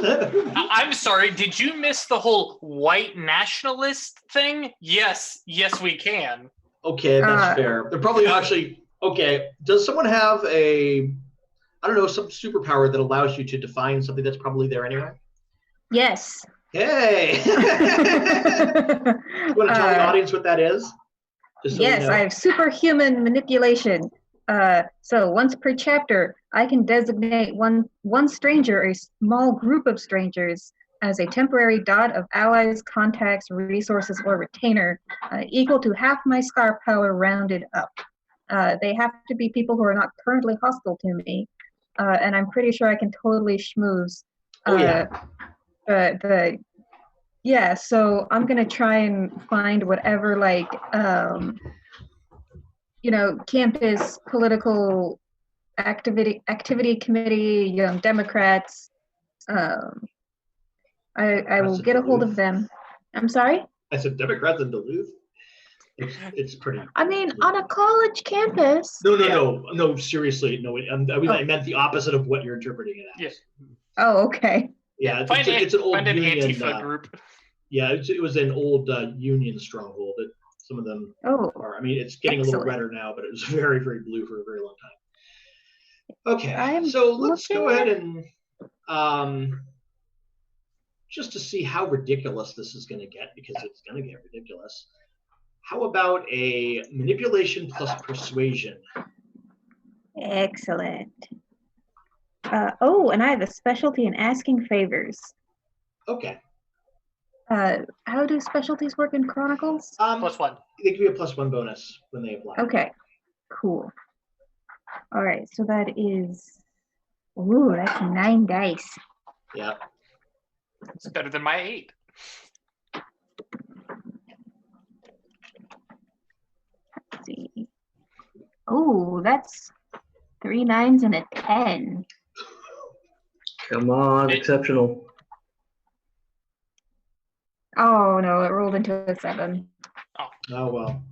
I'm sorry, did you miss the whole white nationalist thing? Yes, we can. Okay, that's fair. They're probably actually okay. Does someone have some superpower that allows you to define something that's probably there anyway? Yes. Hey! You want to tell the audience what that is? Yes, I have superhuman manipulation. So once per chapter, I can designate one stranger, a small group of strangers, as a temporary dot of allies, contacts, resources, or retainer, equal to half my star power rounded up. They have to be people who are not currently hostile to me, and I'm pretty sure I can totally schmooze. So I'm gonna try and find whatever campus political activity committee, Young Democrats. I will get a hold of them. I'm sorry? I said Democrats in Duluth. It's pretty. I mean, on a college campus. No. Seriously, no. I meant the opposite of what you're interpreting it as. Yes. Oh, okay. Yeah, it's an old union Antifa group. Yeah, it was an old union stronghold that some of them are. I mean, it's getting a little redder now, but it was very, very blue for a very long time. Okay, so let's go ahead and just to see how ridiculous this is going to get, because it's going to get ridiculous. How about a manipulation plus persuasion? Excellent. And I have a specialty in asking favors. Okay. How do specialties work in Chronicles? +1. They give you a +1 bonus when they apply. Okay, cool. All right, so that is, that's 9 dice. Yeah. It's better than my 8. Let's see. Oh, that's 3 9s and a 10. Come on, exceptional. Oh no, it rolled into a 7. Oh well.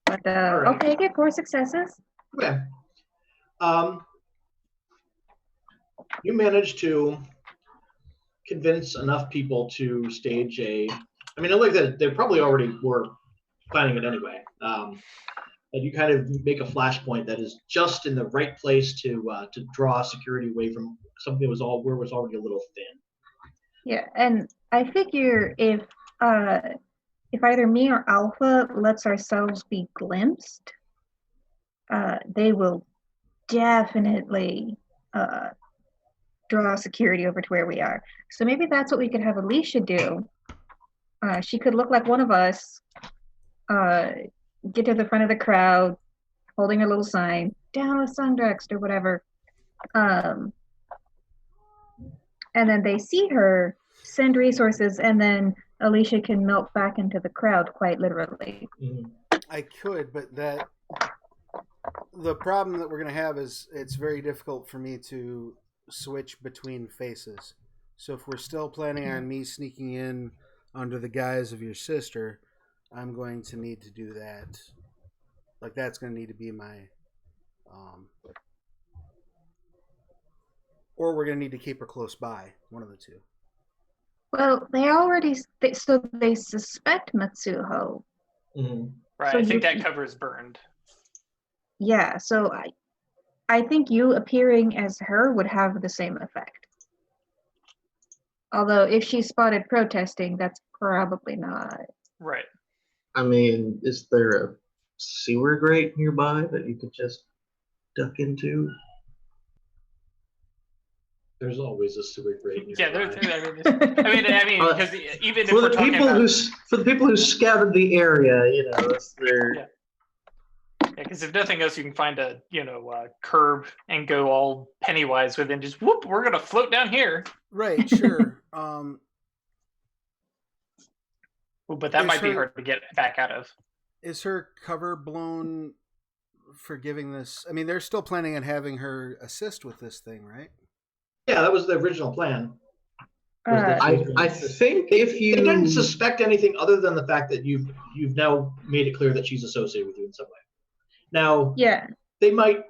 But right. okay, get 4 successes. Okay. you managed to convince enough people to stage a. I mean, like that, they probably already were planning it anyway. But you kind of make a flashpoint that is just in the right place to draw security away from something that was already a little thin. Yeah, and I figure if either me or Alpha lets ourselves be glimpsed, they will definitely draw security over to where we are. So maybe that's what we could have Alicia do. She could look like one of us, get to the front of the crowd, holding her little sign, down with Sundrext or whatever. And then they see her, send resources, and then Alicia can melt back into the crowd, quite literally. I could, but the problem that we're going to have is it's very difficult for me to switch between faces. So if we're still planning on me sneaking in under the guise of your sister, I'm going to need to do that. Like, that's going to need to be my... or we're going to need to keep her close by. One of the two. Well, they suspect Matsuho. Mm-hmm. Right, So I think that cover is burned. Yeah, so I think you appearing as her would have the same effect. Although if she's spotted protesting, that's probably not. Right. I mean, is there a sewer grate nearby that you could just duck into? There's always a sewer grate nearby. Yeah, I mean, because even if for we're the talking people about for the people who scouted the area, you know, that's their. Yeah. Because if nothing else, you can find a curb and go all Pennywise with, and just whoop, we're gonna float down here. Right, sure. But that might be hard to get back out of. Is her cover blown for giving this? I mean, they're still planning on having her assist with this thing, right? Yeah, that was the original plan. I think they didn't suspect anything other than the fact that you've now made it clear that she's associated with you in some way. Now, yeah, they might.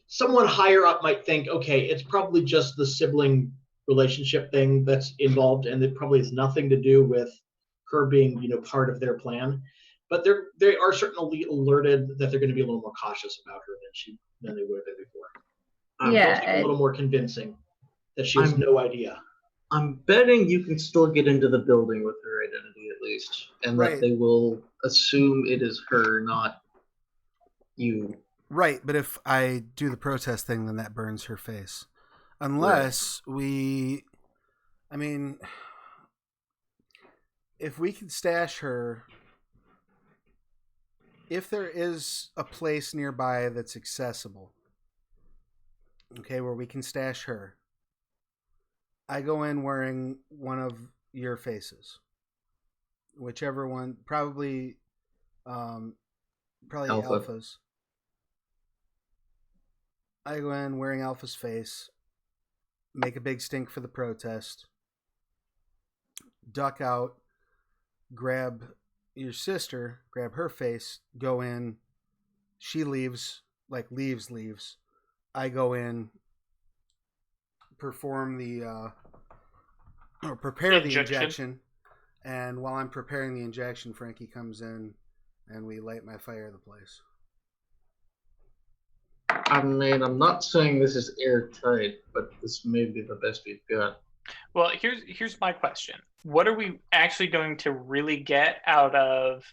Someone higher up might think, okay, it's probably just the sibling relationship thing that's involved, and it probably has nothing to do with her being, part of their plan. But they are certainly alerted that they're going to be a little more cautious about her than they would have been before. Yeah, a little more convincing that she has no idea. I'm betting you can still get into the building with her identity at least, and that they will assume it is her, not you. Right, but if I do the protest thing, then that burns her face. Unless I mean, if we could stash her, if there is a place nearby that's accessible, okay, where we can stash her, I go in wearing one of your faces. Whichever one, probably Alpha's. I go in wearing Alpha's face, make a big stink for the protest, duck out, grab your sister, grab her face, go in, she leaves, leaves. I go in, perform prepare the injection, and while I'm preparing the injection, Frankie comes in and we light my fire the place. I mean, I'm not saying this is airtight, but this may be the best we've got. Well, here's my question. What are we actually going to really get out of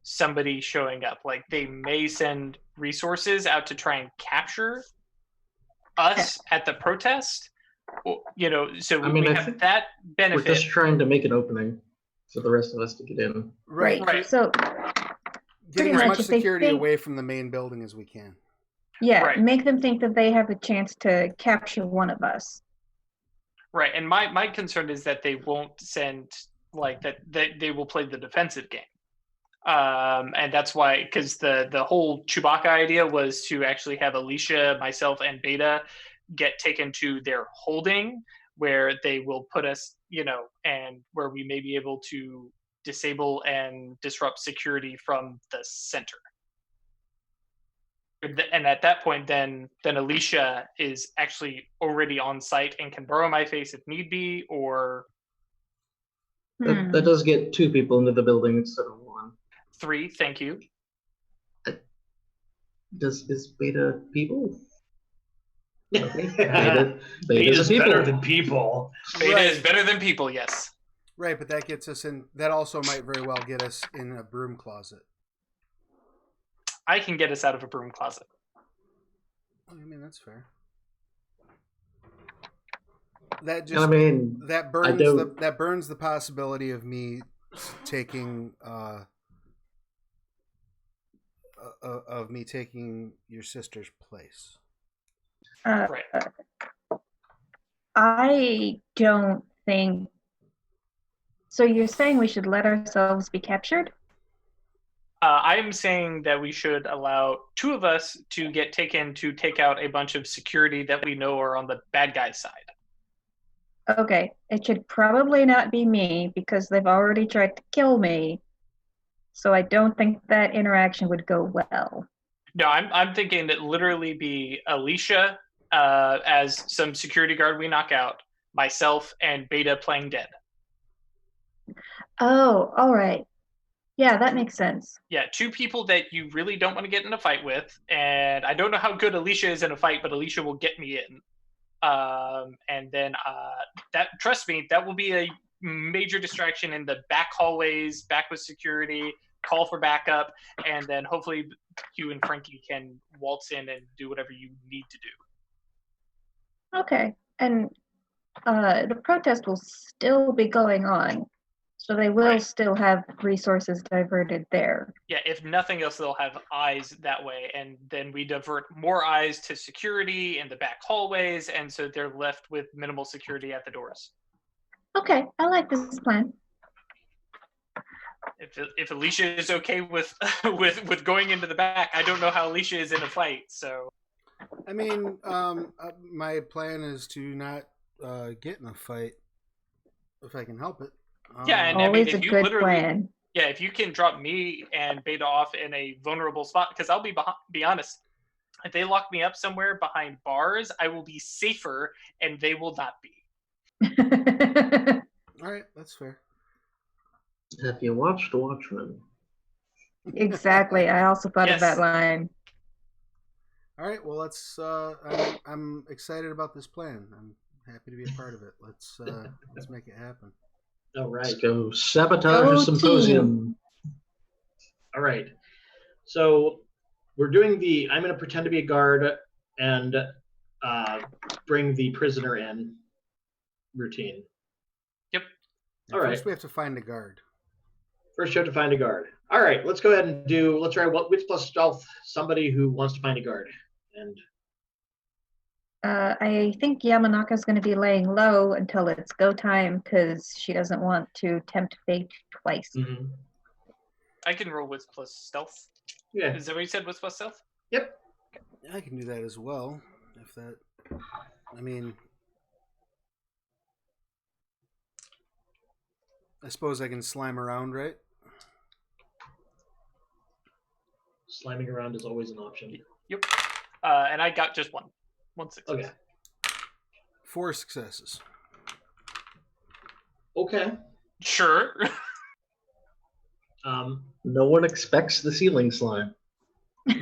somebody showing up? Like, they may send resources out to try and capture us at the protest, so we have that benefit. We're just trying to make an opening for the rest of us to get in. Right. So getting as much security away from the main building as we can. Yeah, make them think that they have a chance to capture one of us. Right, and my concern is that they won't send, that they will play the defensive game. And that's why, because the whole Chewbacca idea was to actually have Alicia, myself, and Beta get taken to their holding, where they will put us, and where we may be able to disable and disrupt security from the center. And at that point, then Alicia is actually already on site and can borrow my face if need be, or That does get 2 people into the building instead of 1. 3. Thank you. Is Beta people? Okay. Beta's Beta's a people. better than people. Beta Right. is better than people, yes. Right, but that gets us in. That also might very well get us in a broom closet. I can get us out of a broom closet. I mean, that's fair. That I mean, that burns the possibility of me taking your sister's place. Right. I don't think. So you're saying we should let ourselves be captured? I'm saying that we should allow 2 of us to get taken to take out a bunch of security that we know are on the bad guy side. Okay, it should probably not be me because they've already tried to kill me. So I don't think that interaction would go well. No, I'm thinking that literally be Alicia as some security guard we knock out, myself and Beta playing dead. Oh, all right. Yeah, that makes sense. Yeah, 2 people that you really don't want to get in a fight with, and I don't know how good Alicia is in a fight, but Alicia will get me in. And then that, trust me, that will be a major distraction in the back hallways, back with security, call for backup, and then hopefully you and Frankie can waltz in and do whatever you need to do. Okay, and the protest will still be going on, so they will still have resources diverted there. Yeah, if nothing else, they'll have eyes that way, and then we divert more eyes to security in the back hallways, and so they're left with minimal security at the doors. Okay, I like this plan. If Alicia is okay with with going into the back, I don't know how Alicia is in a fight. So, I mean, my plan is to not get in a fight if I can help it. Yeah, and Always I mean, if a you good literally, plan. yeah, if you can drop me and Beta off in a vulnerable spot, because I'll be honest, if they lock me up somewhere behind bars, I will be safer, and they will not be. All right, that's fair. have you watched Watchmen? Exactly. I also thought Yes. of that line. All right, well, let's. I'm excited about this plan. I'm happy to be a part of it. Let's make it happen. All right. Let's go sabotage Go a symposium. All right. So we're doing I'm going to pretend to be a guard and bring the prisoner in routine. Yep. All First, right. we have to find a guard. First, you have to find a guard. All right. Let's go ahead and let's try wits plus stealth. Somebody who wants to find a guard. And I think Yamanaka's going to be laying low until it's go time because she doesn't want to tempt fate twice. mhm. I can roll wits plus stealth. Yeah. Is that what you said? Wits plus stealth? Yep. I can do that as well. If that, I mean, I suppose I can slime around, right? Sliming around is always an option. Yep. And I got just one success. Okay. 4 successes. Okay. Sure. No one expects the ceiling slime.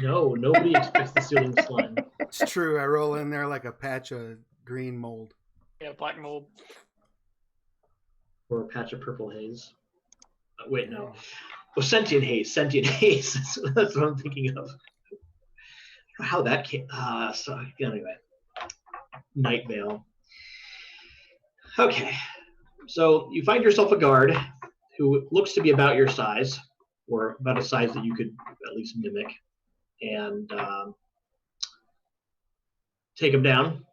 No, nobody expects the ceiling slime. It's true. I roll in there like a patch of green mold. Yeah, black mold. Or a patch of purple haze. Wait, no. Oh, sentient haze. Sentient haze. That's what I'm thinking of. How that came. So anyway, night veil. Okay, so you find yourself a guard who looks to be about your size, or about a size that you could at least mimic, and take him down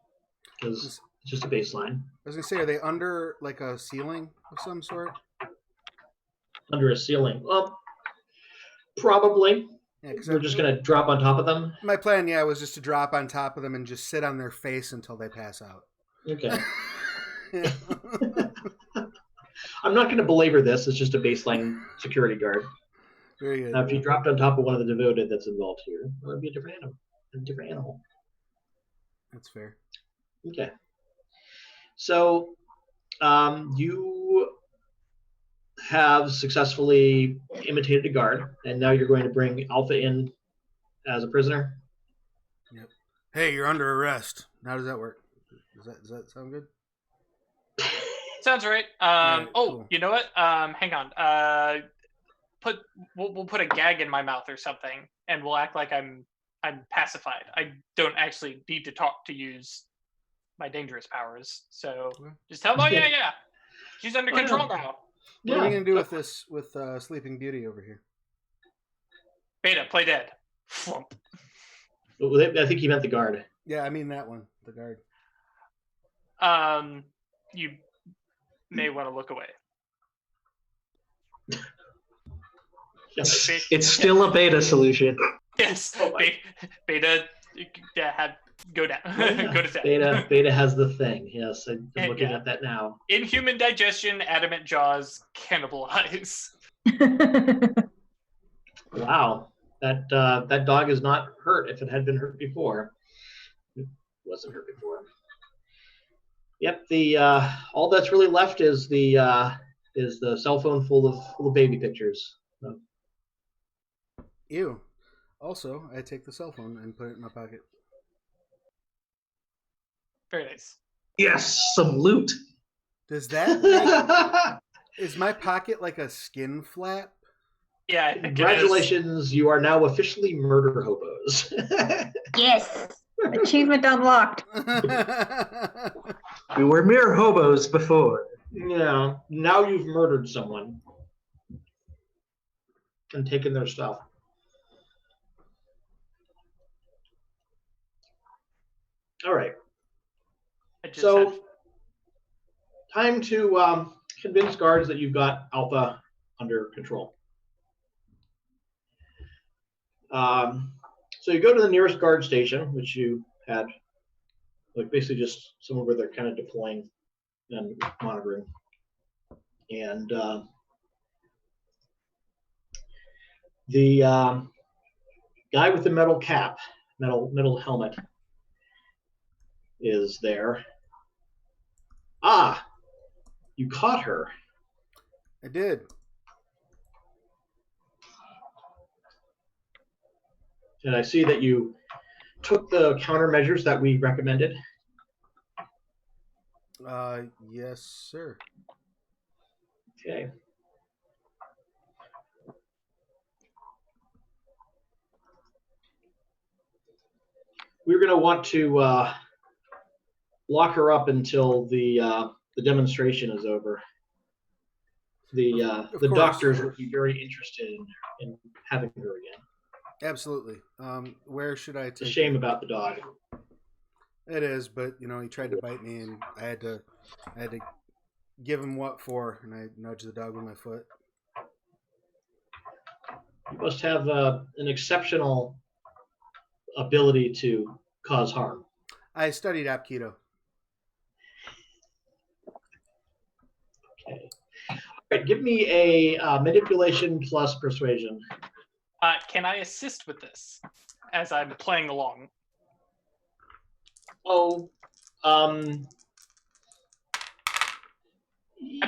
because it's just a baseline. I was gonna say, are they under like a ceiling of some sort? Under a ceiling. Well, probably. Yeah, because We're just gonna drop on top of them. My plan, yeah, was just to drop on top of them and just sit on their face until they pass out. Okay. Yeah. I'm not going to belabor this. It's just a baseline security guard. Very good. Now, if you dropped on top of one of the devoted that's involved here, that would be a different animal. a different animal. That's fair. Okay. So you have successfully imitated a guard, and now you're going to bring Alpha in as a prisoner. Yep. Hey, you're under arrest. How does that work? Does that sound good? Sounds right. Right, Oh, cool. you know what? Hang on. We'll put a gag in my mouth or something, and we'll act like I'm pacified. I don't actually need to talk to use my dangerous powers. So just tell them, oh yeah, she's under control now. What are we gonna do with this with Sleeping Beauty over here? Beta, play dead. Flump. I think he meant the guard. Yeah, I mean that one, the guard. You may want to look away. It's still a beta solution. Yes, beta. Go down. Go to death. Beta has the thing. Yes, I'm looking at that now. Inhuman digestion, adamant jaws, cannibalize. Wow, that dog is not hurt. If it had been hurt before, it wasn't hurt before. Yep. The all that's really left is the cell phone full of baby pictures. So. Ew. Also, I take the cell phone and put it in my pocket. Very nice. Yes, some loot. Does that is my pocket like a skin flap? Yeah, I think Congratulations, you are now officially murder hobos. Yes! Achievement unlocked. We were mere hobos before. Yeah, now you've murdered someone and taken their stuff. All right. So, time to convince guards that you've got Alpha under control. So you go to the nearest guard station, which you had, like basically just somewhere where they're kind of deploying and monitoring. And the guy with the metal cap, metal helmet, is there. Ah, you caught her. I did. And I see that you took the countermeasures that we recommended. Yes, sir. Okay. We're going to want to lock her up until the demonstration is over. The doctors would be very interested in having her again. Absolutely. Where should I take? It's a shame about the dog. It is, but you know he tried to bite me, and I had to give him what for, and I nudged the dog with my foot. You must have an exceptional ability to cause harm. I studied Apketo. Okay. All right. Give me a manipulation plus persuasion. Can I assist with this as I'm playing along? Oh, I'm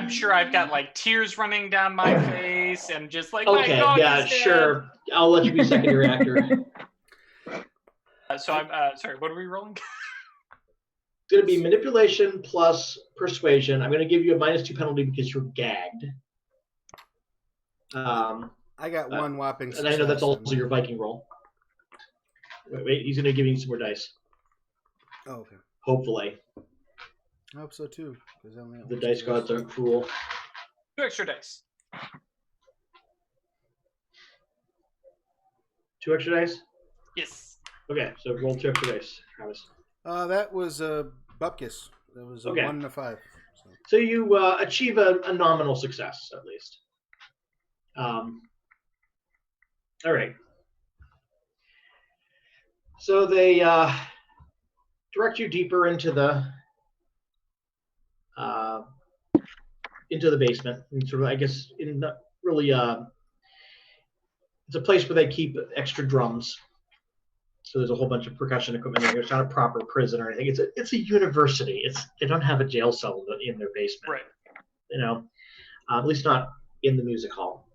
sure I've got like tears running down my face and just like my okay, dog yeah, is dead. sure. I'll let you be secondary actor. So I'm sorry. What are we rolling? It's going to be manipulation plus persuasion. I'm going to give you a -2 penalty because you're gagged. I got one whopping. And I know that's also your Viking roll. Wait, he's going to give you some more dice. Oh, okay. Hopefully. I hope so too. The dice gods aren't cruel. 2 extra dice. 2 extra dice? Yes. Okay, so roll 2 extra dice, Travis. That was a bupkis. That was a 1 and a 5. So you achieve a nominal success, at least. All right. So they direct you deeper into the basement, and sort of, I guess, in not really it's a place where they keep extra drums. So there's a whole bunch of percussion equipment in here. It's not a proper prison or anything. It's a university. They don't have a jail cell in their basement. Right. You know, at least not in the music hall.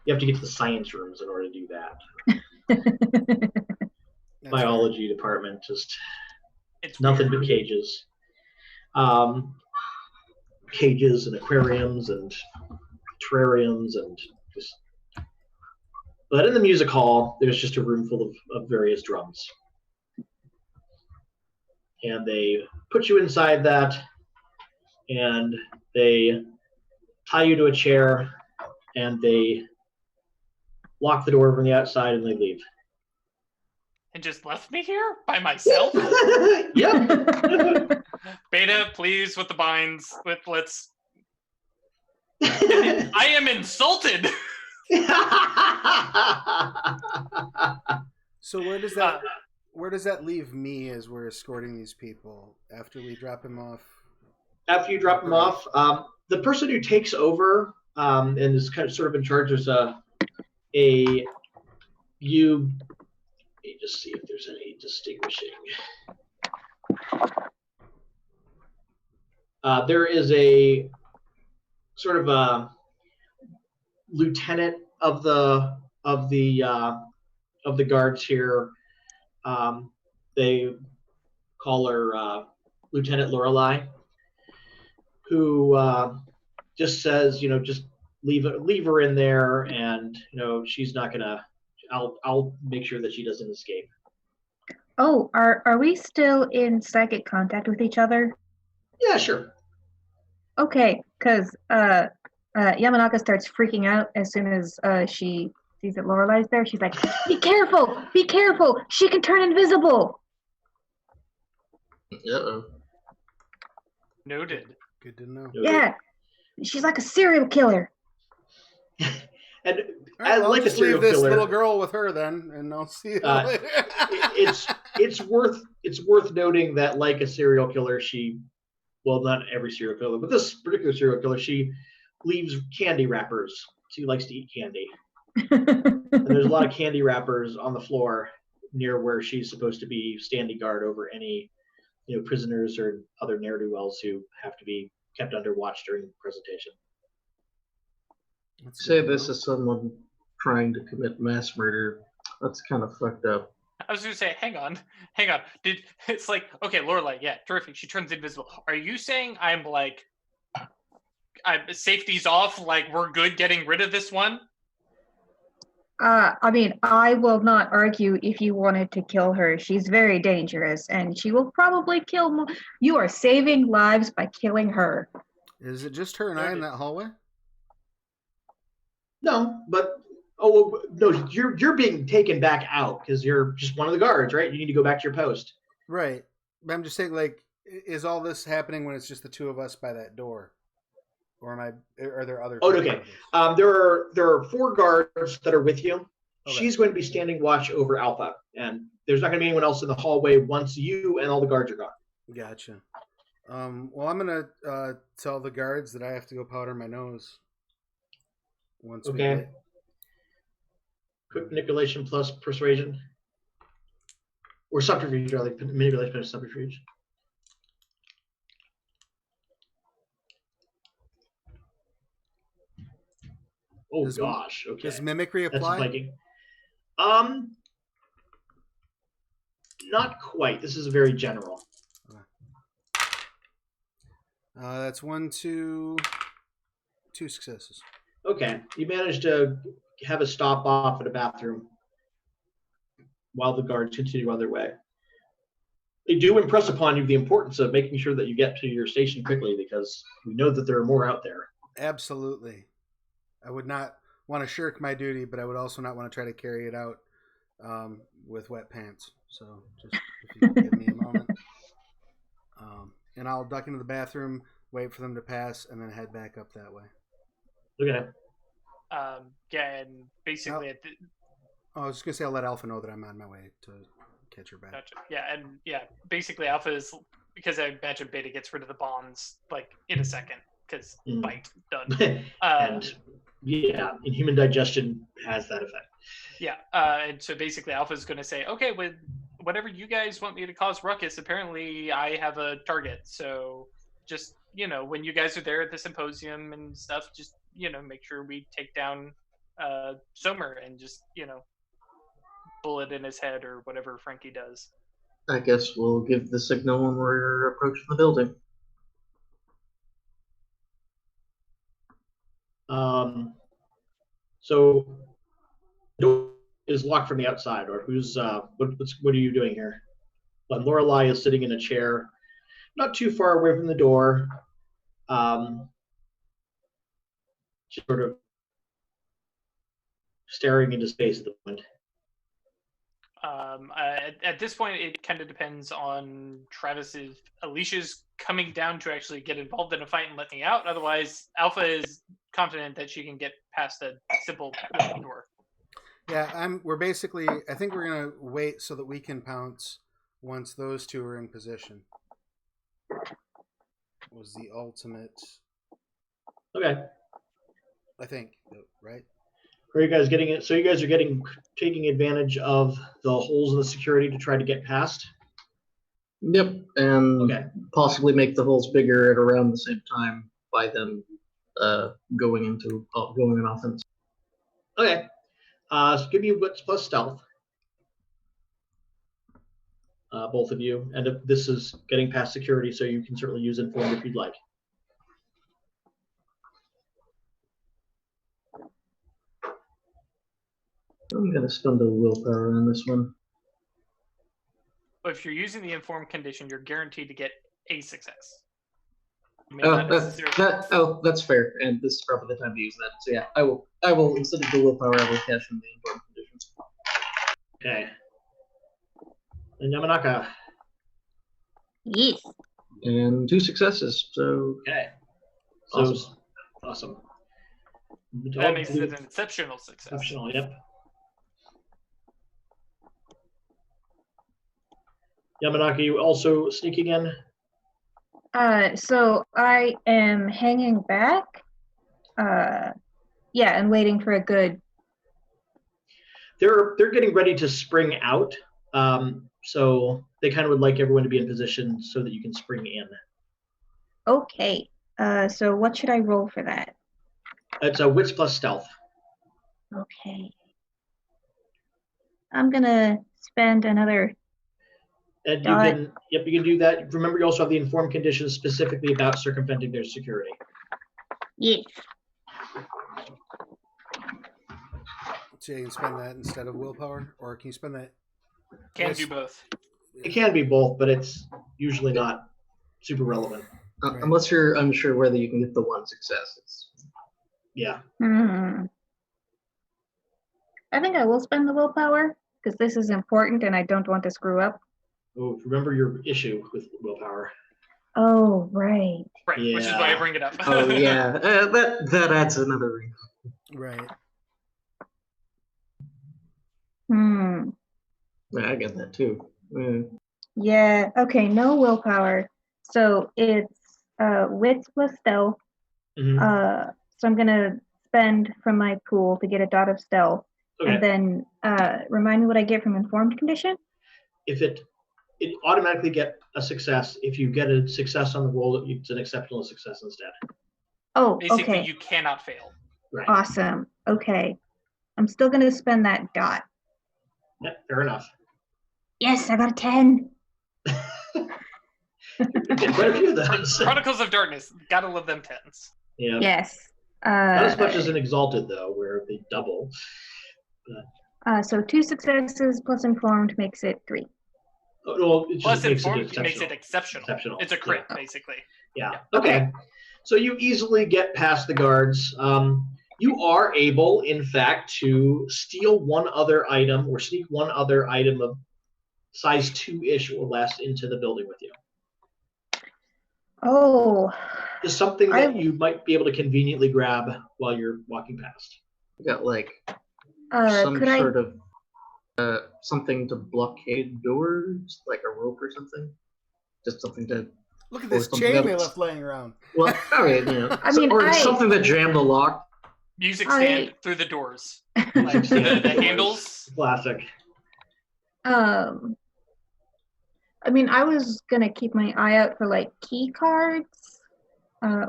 You have to get to the science rooms in order to do that. Biology department, just It's nothing weird. but cages. Cages and aquariums and terrariums and just. But in the music hall, there's just a room full of various drums. And they put you inside that, and they tie you to a chair, and they lock the door from the outside, and they leave. And just left me here by myself? Yep. Beta, please, with the binds. Let's. I am insulted. So where does that leave me as we're escorting these people after we drop him off? After you drop them off, the person who takes over and is kind of sort of in charge is let me just see if there's any distinguishing. There is a sort of a lieutenant of the guards here. They call her Lieutenant Lorelei, who just says, just leave her in there, and she's not gonna. I'll make sure that she doesn't escape. Oh, are we still in psychic contact with each other? Yeah, sure. Okay, because Yamanaka starts freaking out as soon as she sees that Lorelei's there. She's like, "Be careful! Be careful! She can turn invisible!" Uh-oh. Noted. Good to know. Yeah, she's like a serial killer. And All right, well, like I'll just a serial leave this killer, little girl with her then, and I'll see you later. it's worth noting that, like a serial killer, not every serial killer, but this particular serial killer, she leaves candy wrappers. She likes to eat candy. And there's a lot of candy wrappers on the floor near where she's supposed to be standing guard over any prisoners or other ne'er-do-wells who have to be kept under watch during the presentation. Say this is someone trying to commit mass murder. That's kind of fucked up. I was gonna say, hang on. It's like, okay, Lorelei, yeah, terrific. She turns invisible. Are you saying safety's off? Like we're good getting rid of this one? I mean, I will not argue if you wanted to kill her. She's very dangerous, and she will probably kill more. You are saving lives by killing her. Is it just her and I in that hallway? No, but no, you're being taken back out because you're just one of the guards, right? You need to go back to your post. Right. But I'm just saying, like, is all this happening when it's just the two of us by that door? Or are there other people? Okay. There are 4 guards that are with you. Okay. She's going to be standing watch over Alpha, and there's not going to be anyone else in the hallway once you and all the guards are gone. Gotcha. Well, I'm going to tell the guards that I have to go powder my nose. Once we get... Quick manipulation plus persuasion. Or subterfuge, rather. Manipulation plus subterfuge. Oh gosh, okay. Does mimicry apply? That's Viking. Not quite. This is very general. That's 1, 2 successes. Okay, you managed to have a stop off at a bathroom while the guards continue on their way. They do impress upon you the importance of making sure that you get to your station quickly because we know that there are more out there. Absolutely. I would not want to shirk my duty, but I would also not want to try to carry it out with wet pants. So just if you can give me a moment. And I'll duck into the bathroom, wait for them to pass, and then head back up that way. Okay. Yeah, and basically I was just going to say I'll let Alpha know that I'm on my way to catch her back. Gotcha. Yeah, and basically Alpha is, because I imagine Beta gets rid of the bonds like in a second because bite done. And yeah, inhuman digestion has that effect. Yeah, and so basically Alpha's going to say, okay, whatever you guys want me to cause ruckus, apparently I have a target. So just, when you guys are there at the symposium and stuff, just, make sure we take down Sommer and just, bullet in his head or whatever Frankie does. I guess we'll give the signal when we're approaching the building. So the door is locked from the outside, or who's what are you doing here? Well, Lorelei is sitting in a chair, not too far away from the door. She's sort of staring into space at the moment. At this point, it kind of depends on Travis's. Alicia's coming down to actually get involved in a fight and let me out. Otherwise, Alpha is confident that she can get past a simple door. Yeah, we're basically. I think we're gonna wait so that we can pounce once those two are in position. Was the ultimate. Okay. I think, right? Are you guys getting it? So you guys are taking advantage of the holes in the security to try to get past? Yep, and Okay. possibly make the holes bigger at around the same time by them going in offense. Okay. So give me wits plus stealth. Both of you. And if this is getting past security, so you can certainly use inform if you'd like. I'm gonna spend a willpower on this one. But if you're using the informed condition, you're guaranteed to get a success. That's fair, and this is probably the time to use that. So yeah, I will instead of the willpower, I will cash in the informed conditions. Okay. And Yamanaka. Yes. And 2 successes, so Okay. So awesome. That makes it an exceptional success. Exceptional, yep. Yamanaka, you also sneaking in? So I am hanging back. Yeah, and waiting for a good. They're getting ready to spring out. So they kind of would like everyone to be in position so that you can spring in. Okay. So what should I roll for that? It's a wits plus stealth. Okay. I'm gonna spend another. And you can do that. Remember, you also have the informed conditions specifically about circumventing their security. Yes. So you can spend that instead of willpower, or can you spend that? Can do both. It can be both, but it's usually not super relevant. Right. Unless you're unsure whether you can get the 1 success. Yeah. I think I will spend the willpower because this is important and I don't want to screw up. Oh, remember your issue with willpower. Oh, right. Right, which is why I bring it up. Oh yeah, that adds another ring. Right. Yeah, I get that too. Yeah, okay, no willpower. So it's wits plus stealth. Mm-hmm. So I'm gonna spend from my pool to get a dot of stealth. Okay. And then remind me what I get from informed condition? If it automatically get a success. If you get a success on the roll, it's an exceptional success instead. Oh, Basically, okay. you cannot fail. Right. Awesome. Okay. I'm still gonna spend that dot. Yep, fair enough. Yes, I got a 10. Quite a few of those. Chronicles of Darkness, gotta love them 10s. Yeah. Yes. Not as much as an Exalted though, where they double. So 2 successes plus informed makes it 3. Well, it Plus just makes informed makes it exceptional. It's a crit, Yeah. basically. Yeah. Yeah. Okay. So you easily get past the guards. You are able, in fact, to steal one other item or sneak one other item of size 2-ish or less into the building with you. Oh. Just something that you might be able to conveniently grab while you're walking past. You got like some could sort of something to blockade doors, like a rope or something. Just something to. Look at or this something chain they else. left laying around. Well, all right, you know, I mean, or something that jammed the lock. Music stand through the doors. Music Like stand the through the doors. handles. Classic. I mean, I was gonna keep my eye out for like key cards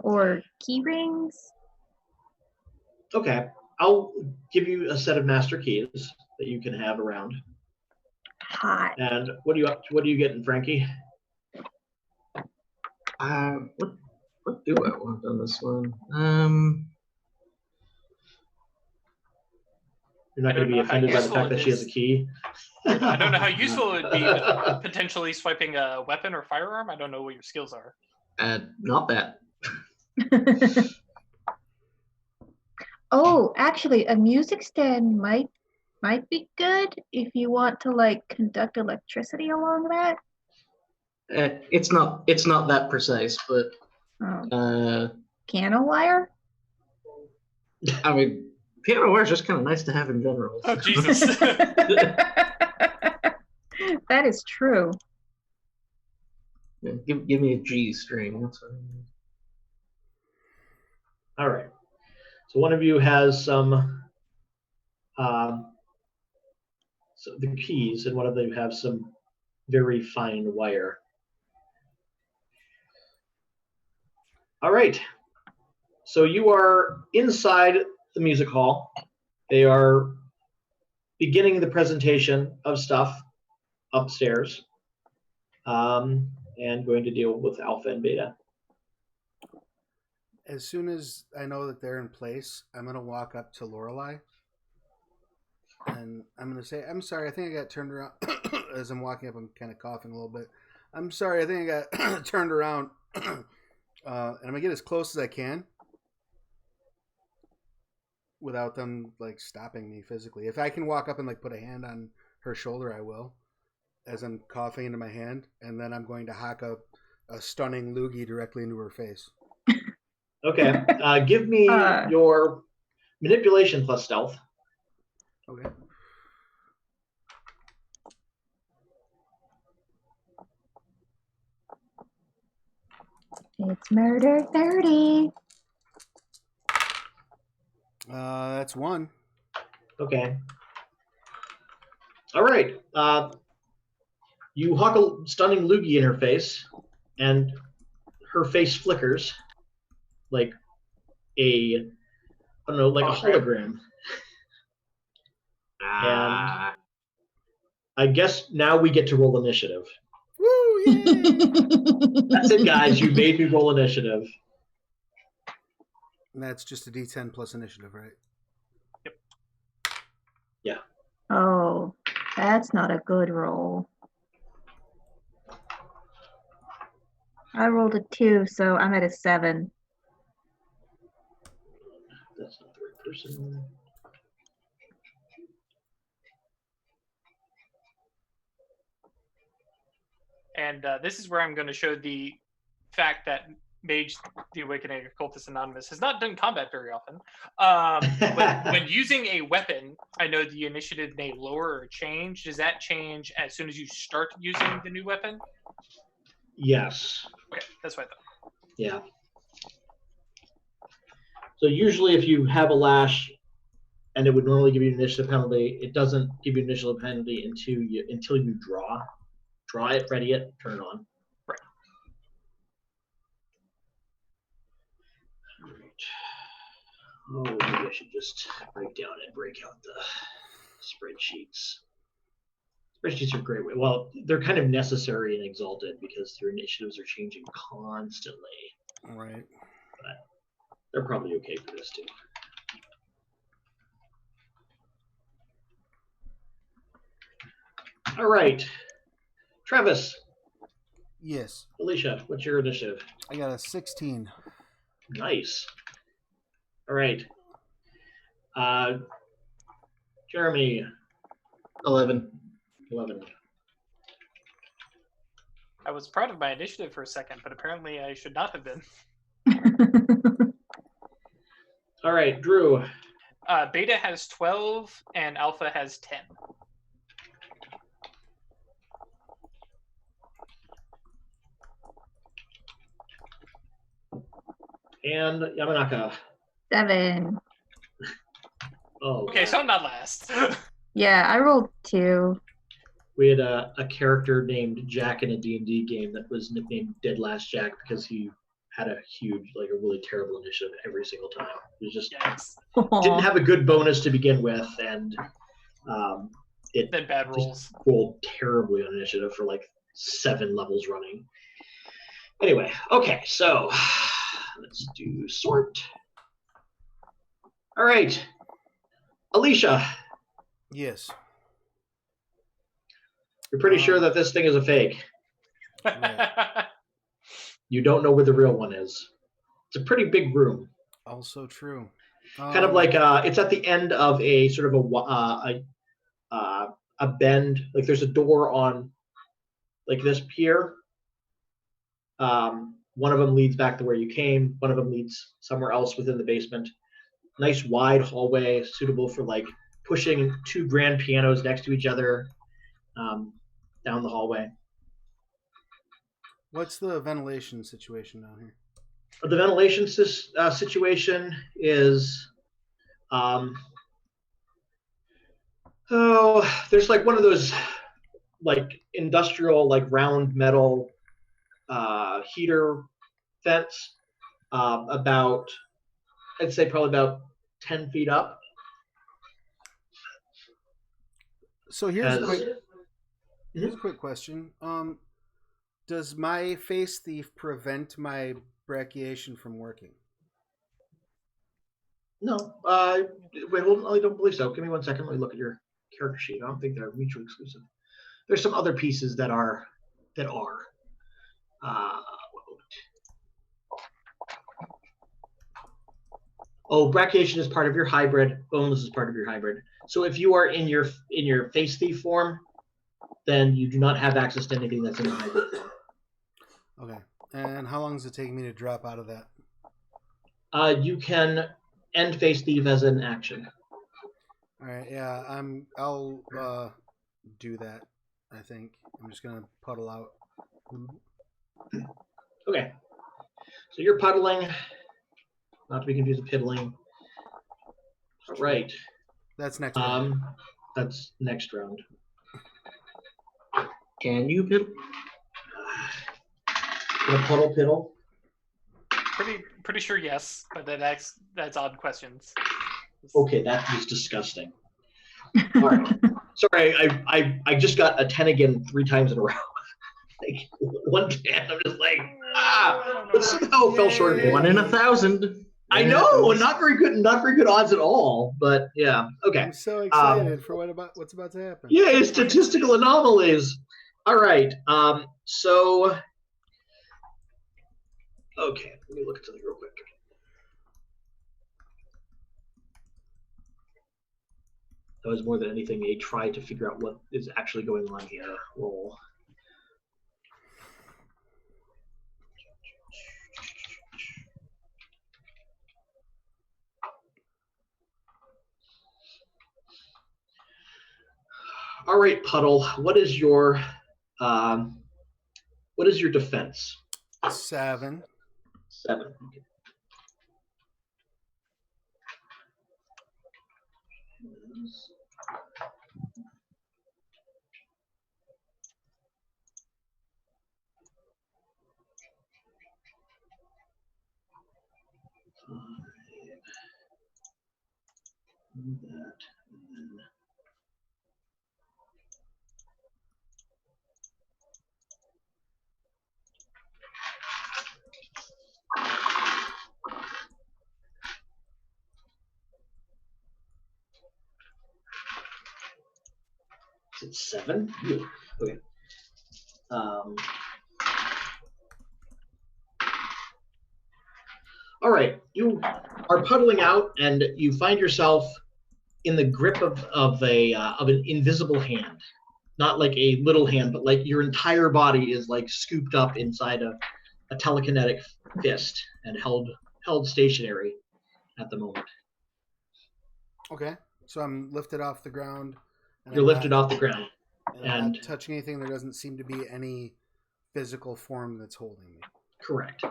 or key rings. Okay. I'll give you a set of master keys that you can have around. Hot. And what are you getting, Frankie? What do I want on this one? You're not going to be offended by the fact that she has a key? I don't know how useful it would be, but potentially swiping a weapon or firearm. I don't know what your skills are. Not that. Oh, actually, a music stand might be good if you want to like conduct electricity along that. It's not that precise, but Piano wire? I mean, piano wire is just kind of nice to have in general. Oh, Jesus. That is true. Yeah, give me a G string. That's what I need. All right. So one of you has some the keys, and one of them have some very fine wire. All right. So you are inside the music hall. They are beginning the presentation of stuff upstairs, and going to deal with Alpha and Beta. As soon as I know that they're in place, I'm going to walk up to Lorelei. And I'm going to say, I'm sorry, I think I got turned around. As I'm walking up, I'm kind of coughing a little bit. I'm sorry, I think I got turned around. And I'm going to get as close as I can without them, like, stopping me physically. If I can walk up and, like, put a hand on her shoulder, I will, as I'm coughing into my hand. And then I'm going to hack a stunning loogie directly into her face. Okay. Give me your manipulation plus stealth. Okay. It's murder 30. That's 1. Okay. All right. You huck a stunning loogie in her face, and her face flickers like a hologram. And I guess now we get to roll initiative. Woo! Yay! That's it, guys. You made me roll initiative. And that's just a D10 plus initiative, right? Yep. Yeah. Oh, that's not a good roll. I rolled a 2, so I'm at a 7. That's not the right person. And this is where I'm going to show the fact that Mage the Awakening Occultist Anonymous has not done combat very often. When using a weapon, I know the initiative may lower or change. Does that change as soon as you start using the new weapon? Yes. Okay, that's what I thought. Yeah. So usually if you have a lash and it would normally give you an initiative penalty, it doesn't give you an initiative penalty until you draw. Draw it, ready it, turn it on. Right. Oh, maybe I should just break out the spreadsheets. Spreadsheets are great. Well, they're kind of necessary in Exalted because your initiatives are changing constantly. Right. But they're probably okay for this too. All right. Travis. Yes. Alicia, what's your initiative? I got a 16. Nice. All right. Jeremy. 11. 11. I was proud of my initiative for a second, but apparently I should not have been. All right, Drew. Beta has 12 and Alpha has 10. And Yamanaka. 7. Oh, Okay, God. so I'm not last. Yeah, I rolled 2. We had a character named Jack in a D&D game that was nicknamed Dead Last Jack because he had a huge, like a really terrible initiative every single time. It was just Yikes. didn't have a good bonus to begin with, and it Then bad just rolls. rolled terribly on initiative for like 7 levels running. Anyway, okay, so let's do sort. All right, Alicia, Yes. you're pretty sure that this thing is a fake. Right. You don't know where the real one is. It's a pretty big room. Also true. Kind of like it's at the end of a sort of a bend. Like there's a door on like this pier. One of them leads back to where you came. One of them leads somewhere else within the basement. Nice wide hallway, suitable for like pushing 2 grand pianos next to each other down the hallway. What's the ventilation situation down here? The ventilation situation is, there's like one of those like industrial like round metal heater vents about, I'd say probably about 10 feet up. So here's Has- a quick question. Does my face thief prevent my brachiation from working? No, wait, hold on, I don't believe so. Give me 1 second. Let me look at your character sheet. I don't think they're mutually exclusive. There's some other pieces that are. Brachiation is part of your hybrid. Boneless is part of your hybrid. So if you are in your face thief form, then you do not have access to anything that's in the hybrid form. Okay. And how long does it take me to drop out of that? You can end face thief as an action. All right. Yeah. I'll do that. I think I'm just gonna puddle out. Okay. So you're puddling, not to be confused with piddling. All right. That's next round. That's next round. Can you piddle? Gonna puddle piddle. Pretty sure yes, but then that's odd questions. Okay, that was disgusting. All right. Sorry, I just got a 10 again 3 times in a row. Like 1 10, I'm just like, but somehow it fell short of it. 1 in 1,000. I know, not very good odds at all. But yeah, okay. I'm so excited for what's about to happen. Yeah, statistical anomalies. All right. So, okay, let me look at something real quick. That was more than anything a try to figure out what is actually going on here. Roll. All right, Puddle. What is your defense? 7. 7. Okay. That, and then is it 7? Okay. All right, you are puddling out, and you find yourself in the grip of an invisible hand. Not like a little hand, but like your entire body is like scooped up inside a telekinetic fist and held stationary at the moment. Okay. So I'm lifted off the ground. You're lifted off the ground. And I'm not touching anything. There doesn't seem to be any physical form that's holding me. Correct.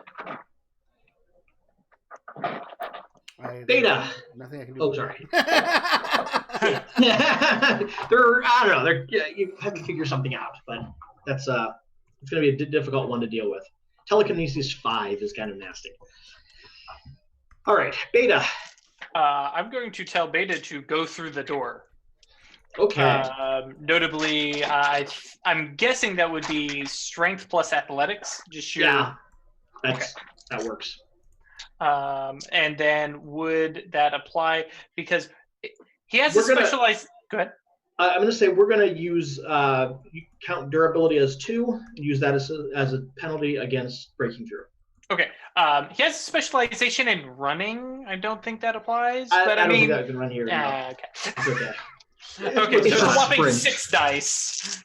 Beta. Nothing I can do. Oh, sorry. I don't know. You have to figure something out, but that's it's going to be a difficult one to deal with. Telekinesis 5 is kind of nasty. All right, Beta. I'm going to tell Beta to go through the door. Okay. Notably, I'm guessing that would be strength plus athletics. Just sheer. Yeah, that works. And then would that apply because he has a specialized? Go ahead. I'm going to say we're going to use you count durability as 2. Use that as a penalty against breaking through. Okay. He has a specialization in running. I don't think that applies. I don't think that can run here. Okay. It's okay. Okay, It's so a a whopping sprint. 6 dice.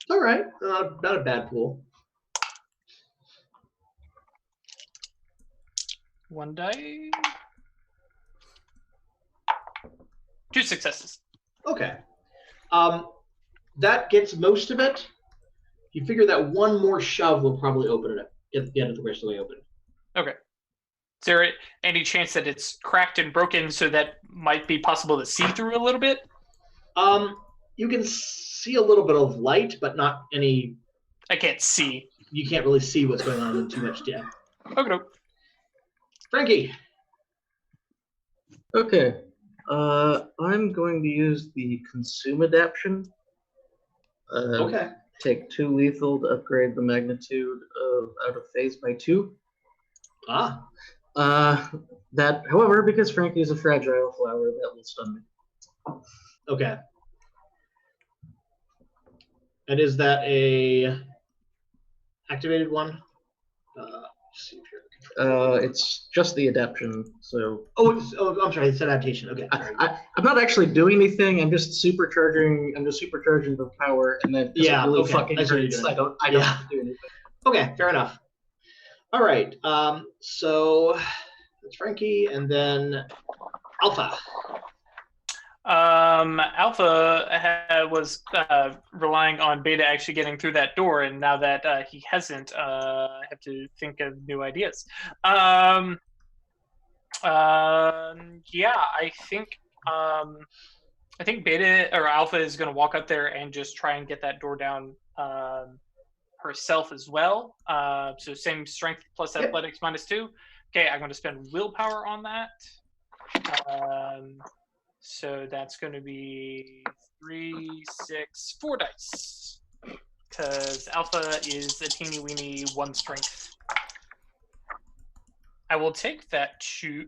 All right, not a bad pool. 1 die. 2 successes. Okay. That gets most of it. You figure that one more shove will probably open it up. Get the end of the rest of the way open. Okay. Is there any chance that it's cracked and broken so that might be possible to see through a little bit? You can see a little bit of light, but not any. I can't see. You can't really see what's going on in too much depth. Okay. Frankie. Okay. I'm going to use the consume adaption. Okay. Take 2 lethal to upgrade the magnitude of out of phase by 2. Ah. That, however, because Frankie is a fragile flower, that will stun me. Okay. And is that a activated one? Let's see here. It's just the adaptation, so. Oh, I'm sorry. It's adaptation. Okay. I'm not actually doing anything. I'm just supercharging the power, and then Yeah, it really okay. fucking That's what you're hurts. doing. I don't have to do anything. Okay, fair enough. All right. So that's Frankie, and then Alpha. Alpha was relying on Beta actually getting through that door, and now that he hasn't, I have to think of new ideas. Yeah, I think Beta or Alpha is going to walk up there and just try and get that door down herself as well. So same strength plus athletics minus 2. Okay, I'm going to spend willpower on that. So that's going to be 3, 6, 4 dice. Because Alpha is a teeny weeny 1 strength. I will take that shoot.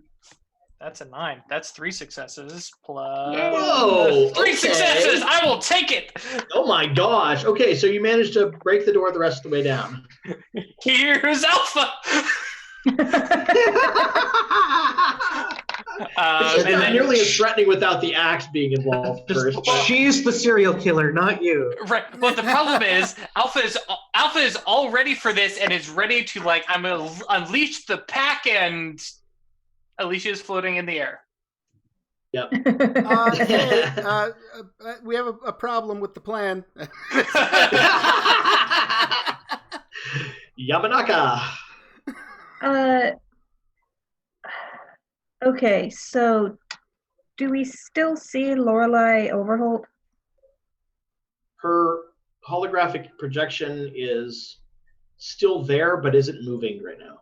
That's a 9. That's 3 successes plus Whoa, 3 successes. I will take it. Oh my gosh. Okay, so you managed to break the door the rest of the way down. Here's Alpha. It's not nearly as threatening without the axe being involved first. But She's the serial killer, not you. Right. But the problem is Alpha is all ready for this and is ready to I'm gonna unleash the pack, and Alicia is floating in the air. Yep. Hey, we have a problem with the plan. Yamanaka. Okay, so do we still see Lorelei Overholt? Her holographic projection is still there, but isn't moving right now.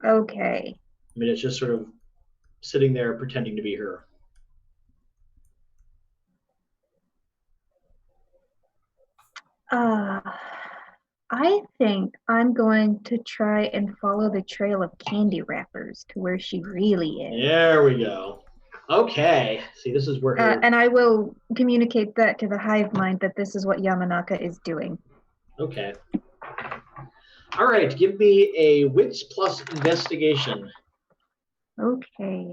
Okay. I mean, it's just sort of sitting there pretending to be her. I think I'm going to try and follow the trail of candy wrappers to where she really is. There we go. Okay. See, this is where her... And I will communicate that to the hive mind that this is what Yamanaka is doing. Okay. All right. Give me a wits plus investigation. Okay.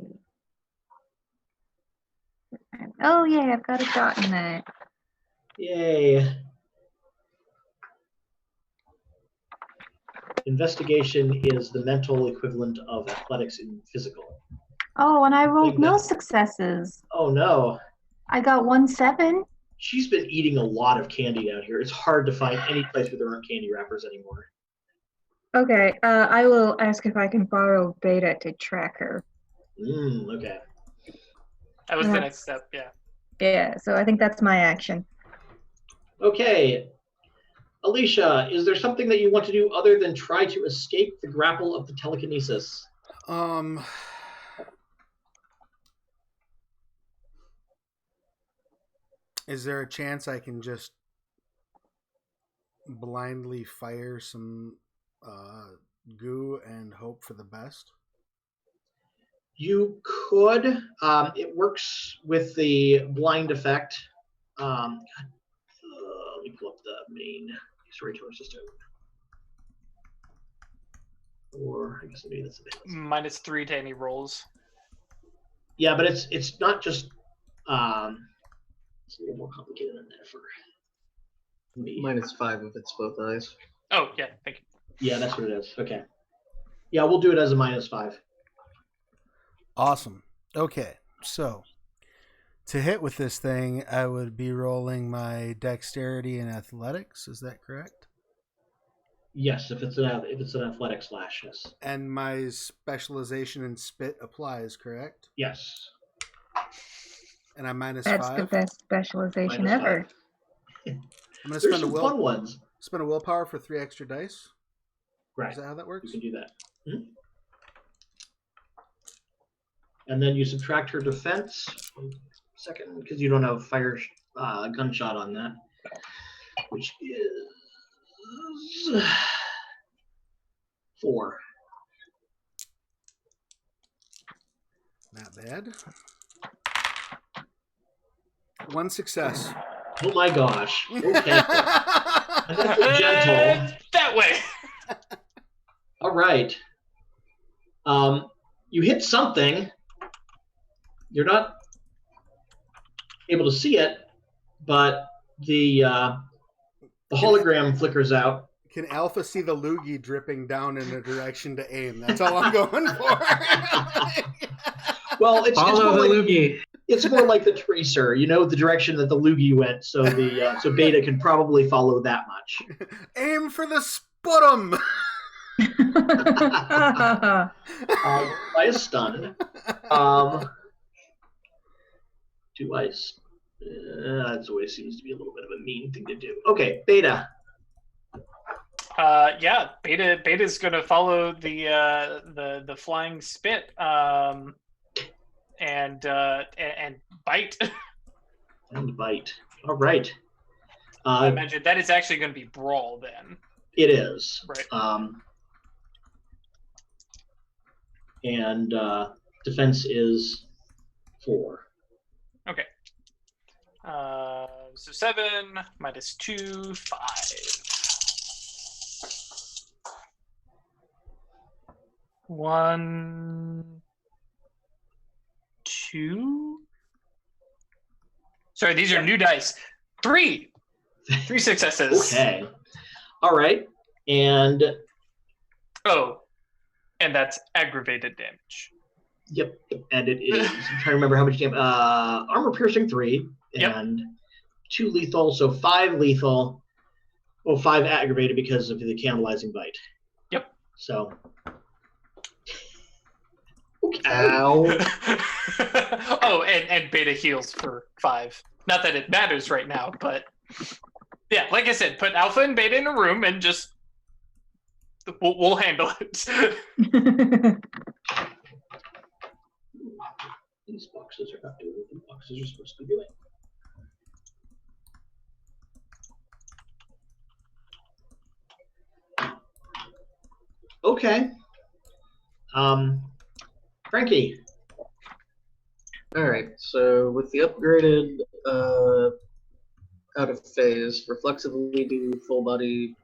Oh, yeah, I've got a dot in that. Yay. Investigation is the mental equivalent of athletics in physical. Oh, and I rolled Think no that's- successes. Oh, no. I got 1 7. She's been eating a lot of candy down here. It's hard to find any place where there aren't candy wrappers anymore. Okay, I will ask if I can borrow Beta to track her. Okay. That was the next step. Yeah. Yeah, so I think that's my action. Okay. Alicia, is there something that you want to do other than try to escape the grapple of the telekinesis? Is there a chance I can just blindly fire some goo and hope for the best? You could. It works with the blind effect. Let me pull up the main storyteller system. Or I guess maybe that's a bit. -3 to any rolls. Yeah, but it's not just. It's a little more complicated than that for me. -5 if it's both eyes. Oh, yeah. Thank you. Yeah, that's what it is. Okay. Yeah, we'll do it as a -5. Awesome. Okay, so to hit with this thing, I would be rolling my dexterity and athletics. Is that correct? Yes, if it's an athletic slash, yes. And my specialization in spit applies, correct? Yes. And I'm -5. That's the best specialization -5. ever. I'm gonna There's spend some fun ones. spend a willpower for 3 extra dice. Right. Is that how that works? You can do that. Mm-hmm. And then you subtract her defense. 1 second, because you don't have fire gunshot on that, which is 4. Not bad. 1 success. Oh my gosh. Okay. And that's a gentle. That way. All right. You hit something. You're not able to see it, but the hologram flickers out. Can Alpha see the loogie dripping down in a direction to aim? That's all I'm going for. Well, it's Follow more the like, loogie. it's more like the tracer. You know the direction that the loogie went, so the so Beta can probably follow that much. Aim for the sputum. I is stunned. Do I? That's always seems to be a little bit of a mean thing to do. Okay, Beta. Yeah, Beta's gonna follow the flying spit and bite. And bite. All right. I imagine that is actually going to be brawl then. It is. Right. And defense is 4. Okay. So 7 -2, 5. One, 2. Sorry, these are new dice. 3 successes. Okay. All right. And Oh, and that's aggravated damage. yep. And it is. I'm trying to remember how much damage. Armor piercing 3 and 2 lethal, so 5 lethal. Well, 5 aggravated because of the cannibalizing bite. Yep. So. Ow. Oh, and Beta heals for 5. Not that it matters right now, but yeah, like I said, put Alpha and Beta in a room and just we'll handle it. These boxes are not doing what the boxes are supposed to be doing. Okay. Frankie. Alright, so with the upgraded out of phase, reflexively do full body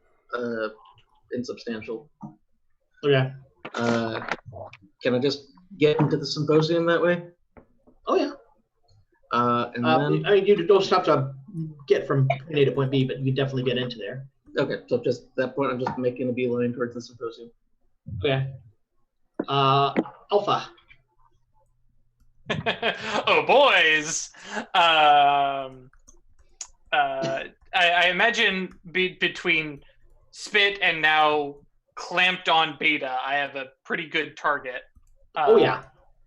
insubstantial. Okay. Can I just get into the symposium that way? Oh yeah. And then I mean, you don't have to get from point A to point B, but you can definitely get into there. okay, so just at that point, I'm just making a beeline towards the symposium. Okay. Alpha. Oh, boys. I imagine between Spit and now clamped on Beta, I have a pretty good target. Oh yeah.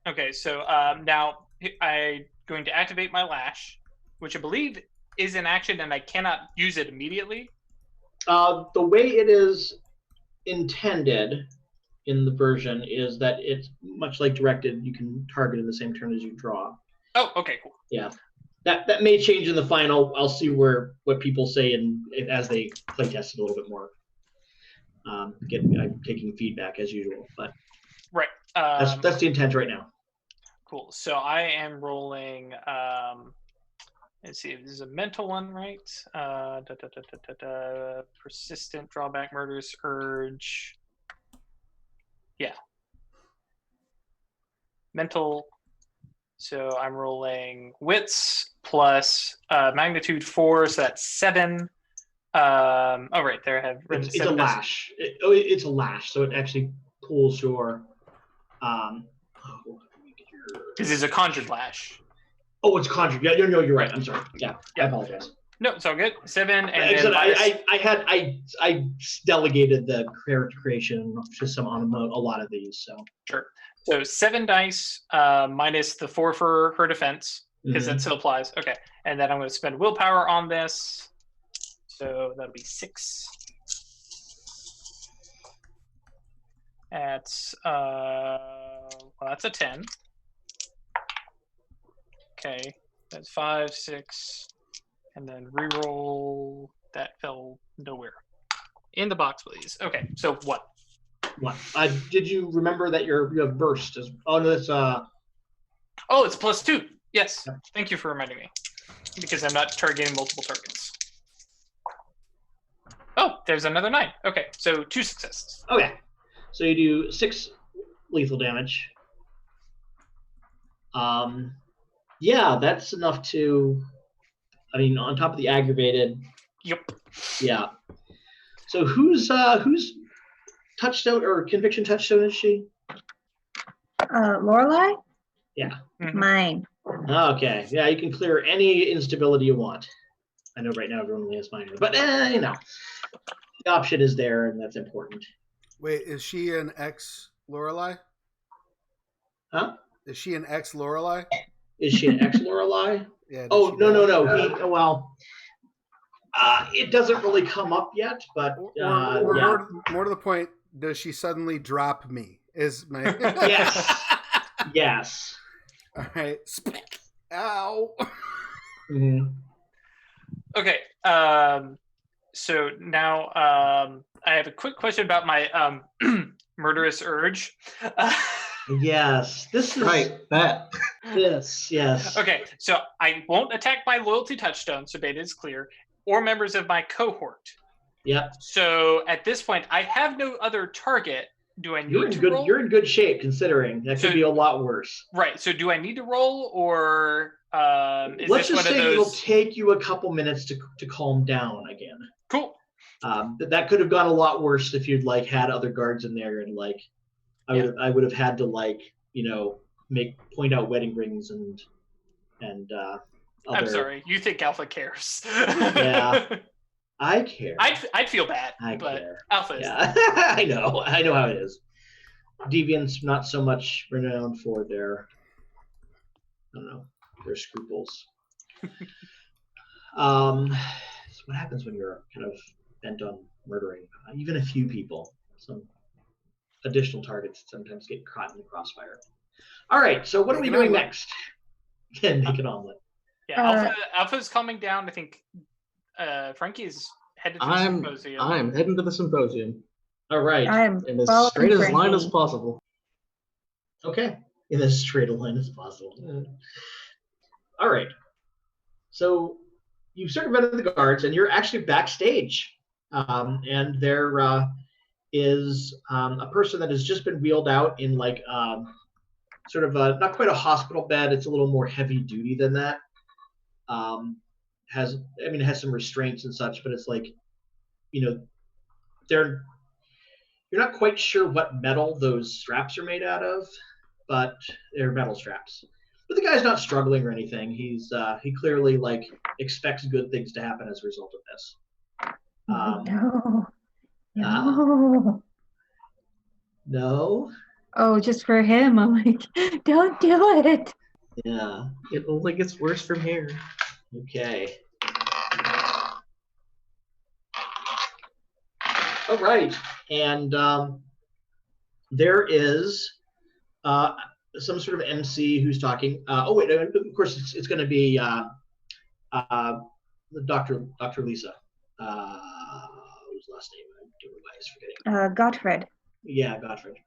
Okay, so now I'm going to activate my lash, which I believe is an action, and I cannot use it immediately. The way it is intended in the version is that it's much like directed. You can target in the same turn as you draw. Oh, okay, cool. Yeah, that may change in the final. I'll see what people say as they play test it a little bit more. I'm taking feedback as usual, but right. That's the intent right now. Cool. So I am rolling. Let's see. This is a mental one, right? Persistent drawback, murderous urge. Yeah. Mental. So I'm rolling wits plus magnitude 4, so that's 7. Right there I have. It's a lash. It's a lash, so it actually pulls your. This is a conjured lash. Oh, it's conjured. Yeah, no, you're right. I'm sorry. Yeah. I apologize. No, it's all good. 7 and Except then I delegated the character creation to some on a lot of these. So sure. So 7 dice minus the 4 for her defense because that still applies. Okay, and then I'm going to spend willpower on this. So that'll be 6. That's that's a 10. Okay, that's 5, 6, and then reroll. That fell nowhere. In the box, please. Okay, so what? What? Did you remember that you have burst? Oh no, that's Oh, it's +2. Yes. Yep. Thank you for reminding me. Because I'm not targeting multiple targets. Oh, there's another 9. Okay, so 2 successes. Okay, so you do 6 lethal damage. Yeah, that's enough to. I mean, on top of the aggravated. Yep. Yeah. So whose touchstone or conviction touchstone is she? Lorelei? Yeah. Mine. Okay. Yeah, you can clear any instability you want. I know right now everyone only has minor, but you know, the option is there, and that's important. Wait, is she an ex Lorelei? Huh? Is she an ex Lorelei? Is she an ex Lorelei? Yeah. Oh no. Well, it doesn't really come up yet, but yeah. More to the point, does she suddenly drop me? Is my yes. Yes. All right. Ow. Mm-hmm. Okay. So now I have a quick question about my murderous urge. Yes. This is right. That. Yes. Okay. So I won't attack my loyalty touchstone, so beta is clear, or members of my cohort. Yep. So at this point, I have no other target. Do I need to roll? You're in good shape, considering that could be a lot worse. Right. So do I need to roll, or let's just say it'll take you a couple minutes to calm down again. Cool. That could have gone a lot worse if you'd had other guards in there, and I would have had to point out wedding rings and other... I'm sorry. You think Alpha cares? Yeah. I care. I'd feel bad. I but care. Alpha is. Yeah. I know how it is. Deviant's not so much renowned for their scruples. So what happens when you're kind of bent on murdering even a few people? Some additional targets sometimes get caught in the crossfire. All right, so what are we doing next? Make an omelet. Yeah, Alpha's coming down. I think Frankie is headed to the symposium. I'm heading to the symposium. All right. I'm in as straight as line as possible. Okay. In as straight a line as possible. All right. So you've circumvented the guards, and you're actually backstage. And there is a person that has just been wheeled out in sort of not quite a hospital bed. It's a little more heavy duty than that. It has some restraints and such, but it's you're not quite sure what metal those straps are made out of, but they're metal straps. But the guy's not struggling or anything. He clearly expects good things to happen as a result of this. No. No. Oh, just for him. I'm like, don't do it. Yeah. It only gets worse from here. Okay. All right. And there is some sort of MC who's talking. Oh, wait. Of course, it's going to be Dr. Lisa. Whose last name? I don't know why I was forgetting. Gottfried. Yeah, Gottfried.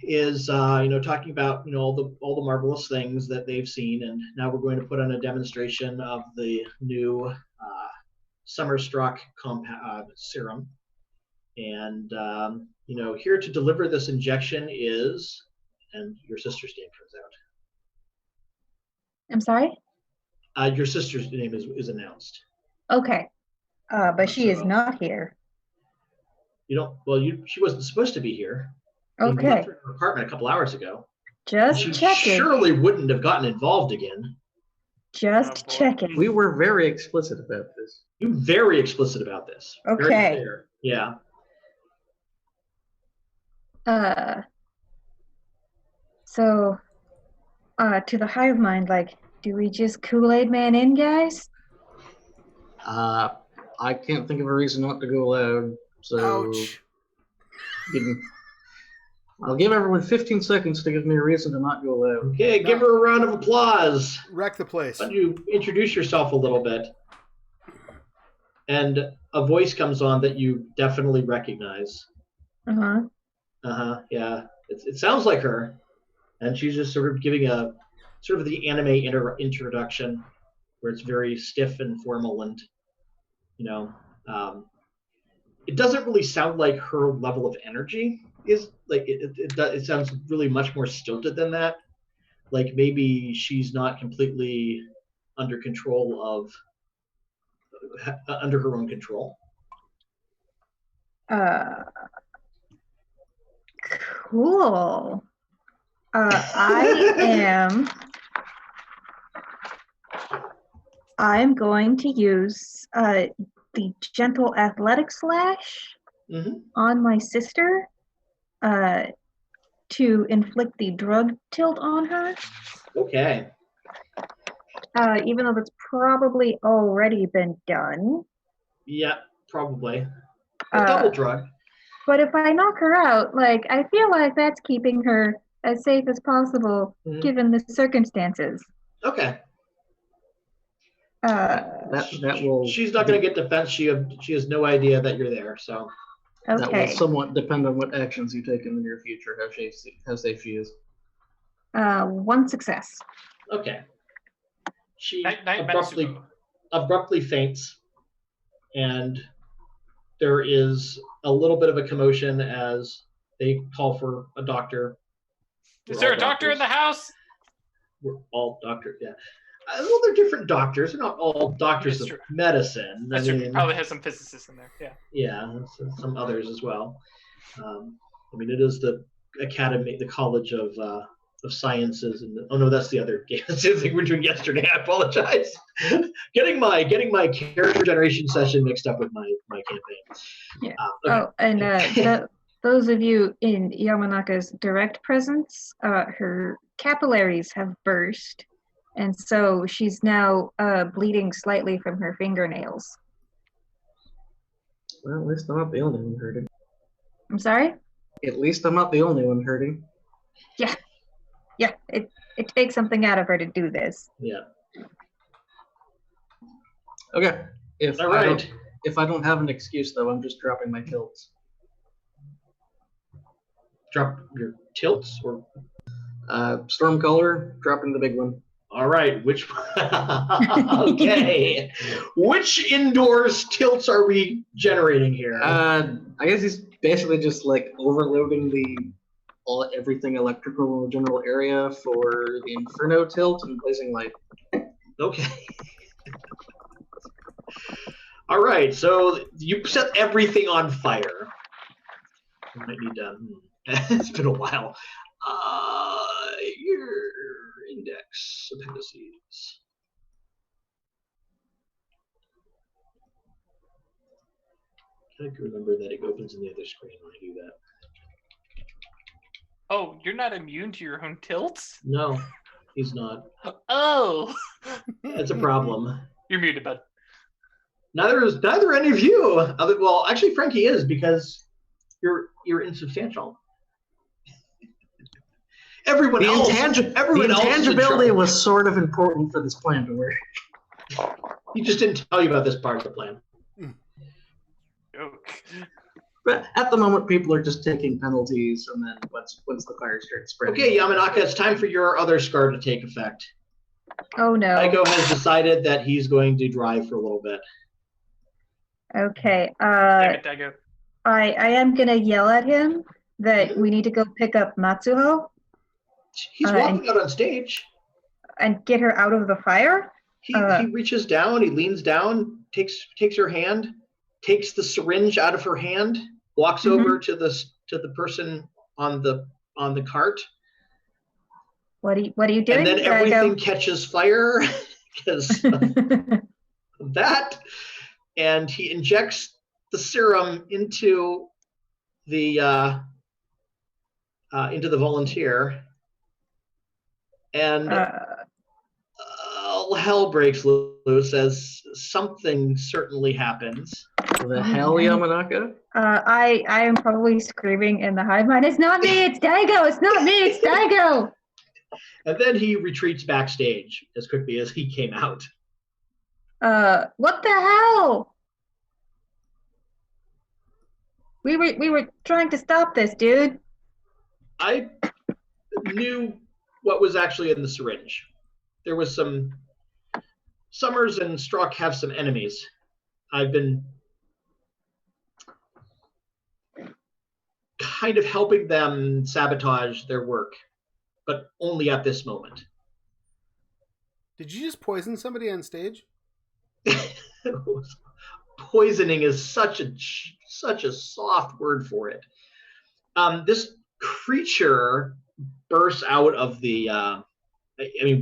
Is talking about all the marvelous things that they've seen, and now we're going to put on a demonstration of the new Sommer-Strock serum, and here to deliver this injection is, and your sister's name comes I'm sorry? out. Your sister's name is announced. Okay. But she is So- not here. She wasn't supposed to be here. We Okay. left her apartment a couple hours ago. Just She checking. surely wouldn't have gotten involved again. Just boy. checking. We were very explicit about this. You're very explicit about this. Very Okay. clear. Yeah. So, to the hive mind, like, do we just Kool-Aid Man in, guys? I can't think of a reason not to go loud, so Ouch. I'll give everyone 15 seconds to give me a reason to not go loud. Okay, give her a round of applause. Wreck the place. Why don't you introduce yourself a little bit? And a voice comes on that you definitely recognize. Uh-huh. Yeah. It sounds like her. And she's just sort of giving a sort of the anime introduction where it's very stiff and formal, and it doesn't really sound like her level of energy is like it sounds really much more stilted than that. Like maybe she's not completely under control under her own control. Cool. I'm going to use the gentle athletic slash Mm-hmm. on my sister to inflict the drug tilt on her. Okay. Even though that's probably already been done. Yeah, probably. A double drug. But if I knock her out, like, I feel like that's keeping her as safe as possible given the circumstances. Okay. That will. She's not going to get defense. She has no idea that you're there. So. That will Okay. somewhat depend on what actions you take in the near future. How safe she is. One success. Okay. She Night, abruptly faints, and there is a little bit of a commotion as they call for a doctor. Is there a doctor in the house? We're all doctors, yeah. Well, they're different doctors. They're not all doctors That's of true. medicine. That's true. Probably has some physicists in there. Yeah. Yeah, some others as well. It is the academy, the College of Sciences, and oh no, that's the other game. That's the other thing we were doing yesterday. I apologize. getting my character generation session mixed up with my campaign. Yeah. Okay. Oh, and those of you in Yamanaka's direct presence, her capillaries have burst, and so she's now bleeding slightly from her fingernails. Well, at least I'm not the only one hurting. I'm sorry? At least I'm not the only one hurting. Yeah, it takes something out of her to do this. Yeah. Okay. If All I right. don't have an excuse though, I'm just dropping my tilts. Drop your tilts, or Stormcaller, dropping the big one. all right. Which okay? Which indoors tilts are we generating here? I guess he's basically just like overloading everything electrical in the general area for the Inferno tilt and blazing light. Okay. All right. So you set everything on fire. I might need to. It's been a while. Your index appendices. I can remember that it opens in the other screen when I do that. Oh, you're not immune to your own tilts? No, he's not. Oh! It's a problem. You're muted, bud. Neither any of you. Well, actually, Frankie is because you're insubstantial. Everyone The else. Everyone else is in intangibility trouble. was sort of important for this plan to work. He just didn't tell you about this part of the plan. Joke. But at the moment, people are just taking penalties, and then once the fire starts spreading. Okay, Yamanaka, it's time for your other scar to take effect. Oh no. Tycho has decided that he's going to drive for a little bit. Okay. Damn it, Daigo. I am gonna yell at him that we need to go pick up Matsuho He's walking out on stage. and get her out of the fire. He reaches down, he leans down, takes her hand, takes the syringe out of her hand, walks over to the person on the cart. What are you doing? And then Daigo? everything catches fire because of that. And he injects the serum into the volunteer. And hell breaks loose as something certainly happens. The hell, Yamanaka? I am probably screaming in the hive mind. It's not me. It's Daigo. It's not me. It's Daigo. And then he retreats backstage as quickly as he came out. What the hell? We were trying to stop this, dude. I knew what was actually in the syringe. There was some... Summers and Strock have some enemies. I've been kind of helping them sabotage their work, but only at this moment. Did you just poison somebody on stage? Poisoning is such a soft word for it. This creature bursts out of the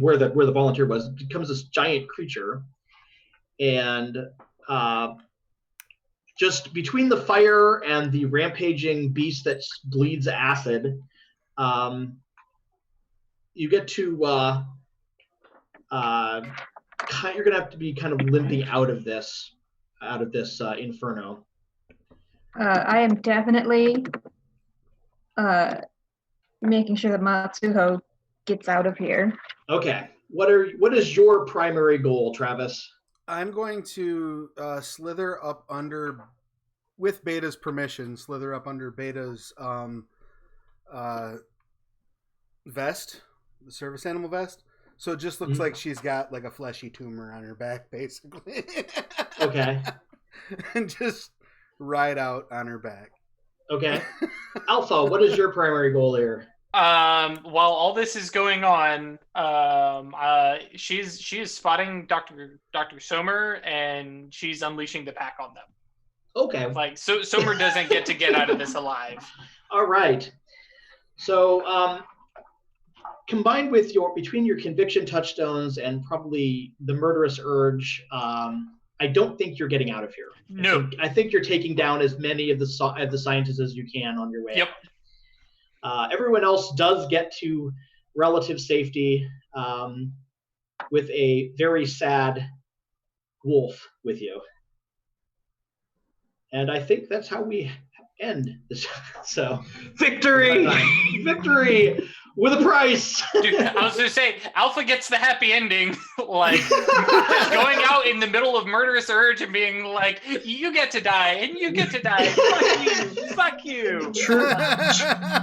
where the volunteer was, becomes this giant creature, and just between the fire and the rampaging beast that bleeds acid, you get to you're gonna have to be kind of limping out of this inferno. I am definitely making sure that Matsuho gets out of here. Okay. What is your primary goal, Travis? I'm going to slither up under, with Beta's permission, slither up under Beta's vest, the service animal vest. So it just looks like she's got like a fleshy tumor on her back, basically. Okay. And just ride out on her back. Okay. Alpha, what is your primary goal here? While all this is going on, she is spotting Dr. Sommer, and she's unleashing the pack on them. Okay. Like, so Sommer doesn't get out of this alive. All right. So, combined with between your conviction touchstones and probably the murderous urge, I don't think you're getting out of here. No. I think you're taking down as many of the scientists as you can on your way. Yep. Everyone else does get to relative safety with a very sad wolf with you. And I think that's how we end this. So, Victory! Victory with a price. Dude, I was going to say, Alpha gets the happy ending, like, just going out in the middle of murderous urge and being like, you get to die, and you get to die, fuck you.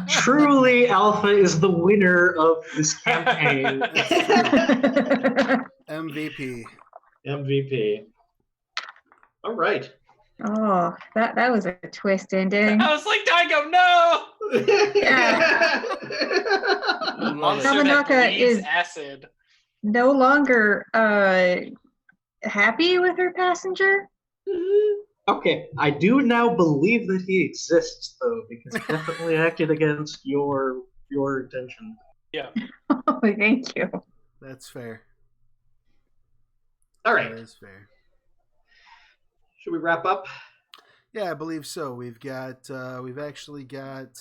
Truly, Alpha is the winner of this campaign. MVP. MVP. All right. Oh, that was a twist ending. I was like, Daigo, no! Yeah. Monster that Yamanaka bleeds is acid. no longer happy with her passenger. Okay, I do now believe that he exists, though, because he definitely acted against your intention. Yeah. Oh, thank you. That's fair. All right. That is fair. Should we wrap up? Yeah, I believe so. We've actually got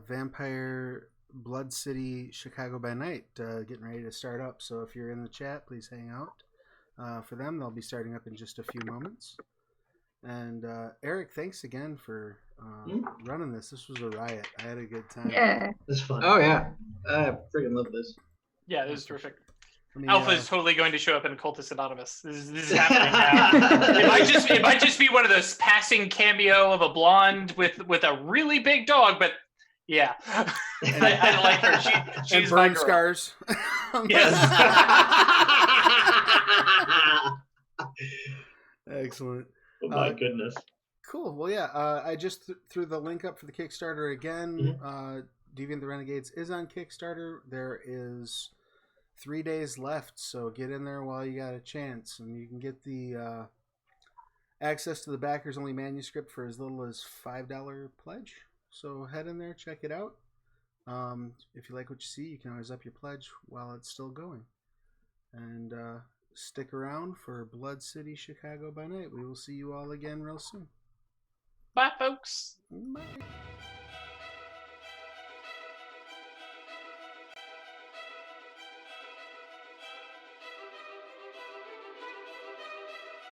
Vampire Blood City Chicago by Night getting ready to start up. So if you're in the chat, please hang out for them. They'll be starting up in just a few moments. And Eric, thanks again for running this. This was a riot. I had a good time. Yeah. It's fun. Oh yeah, I freaking love this. Yeah, this is terrific. Let me, Alpha is totally going to show up in Cultist Anonymous. This is happening now. It might just be one of those passing cameo of a blonde with a really big dog, but yeah, I like her. She's and my burn girl. scars. Yes. Excellent. Oh my goodness. Cool. Well, yeah, I just threw the link up for the Kickstarter again. Deviant the Renegades is on Kickstarter. There is 3 days left, so get in there while you got a chance, and you can get the access to the backers only manuscript for as little as $5 pledge. So head in there, check it out. If you like what you see, you can always up your pledge while it's still going. And stick around for Blood City Chicago by Night. We will see you all again real soon. Bye, folks. Bye.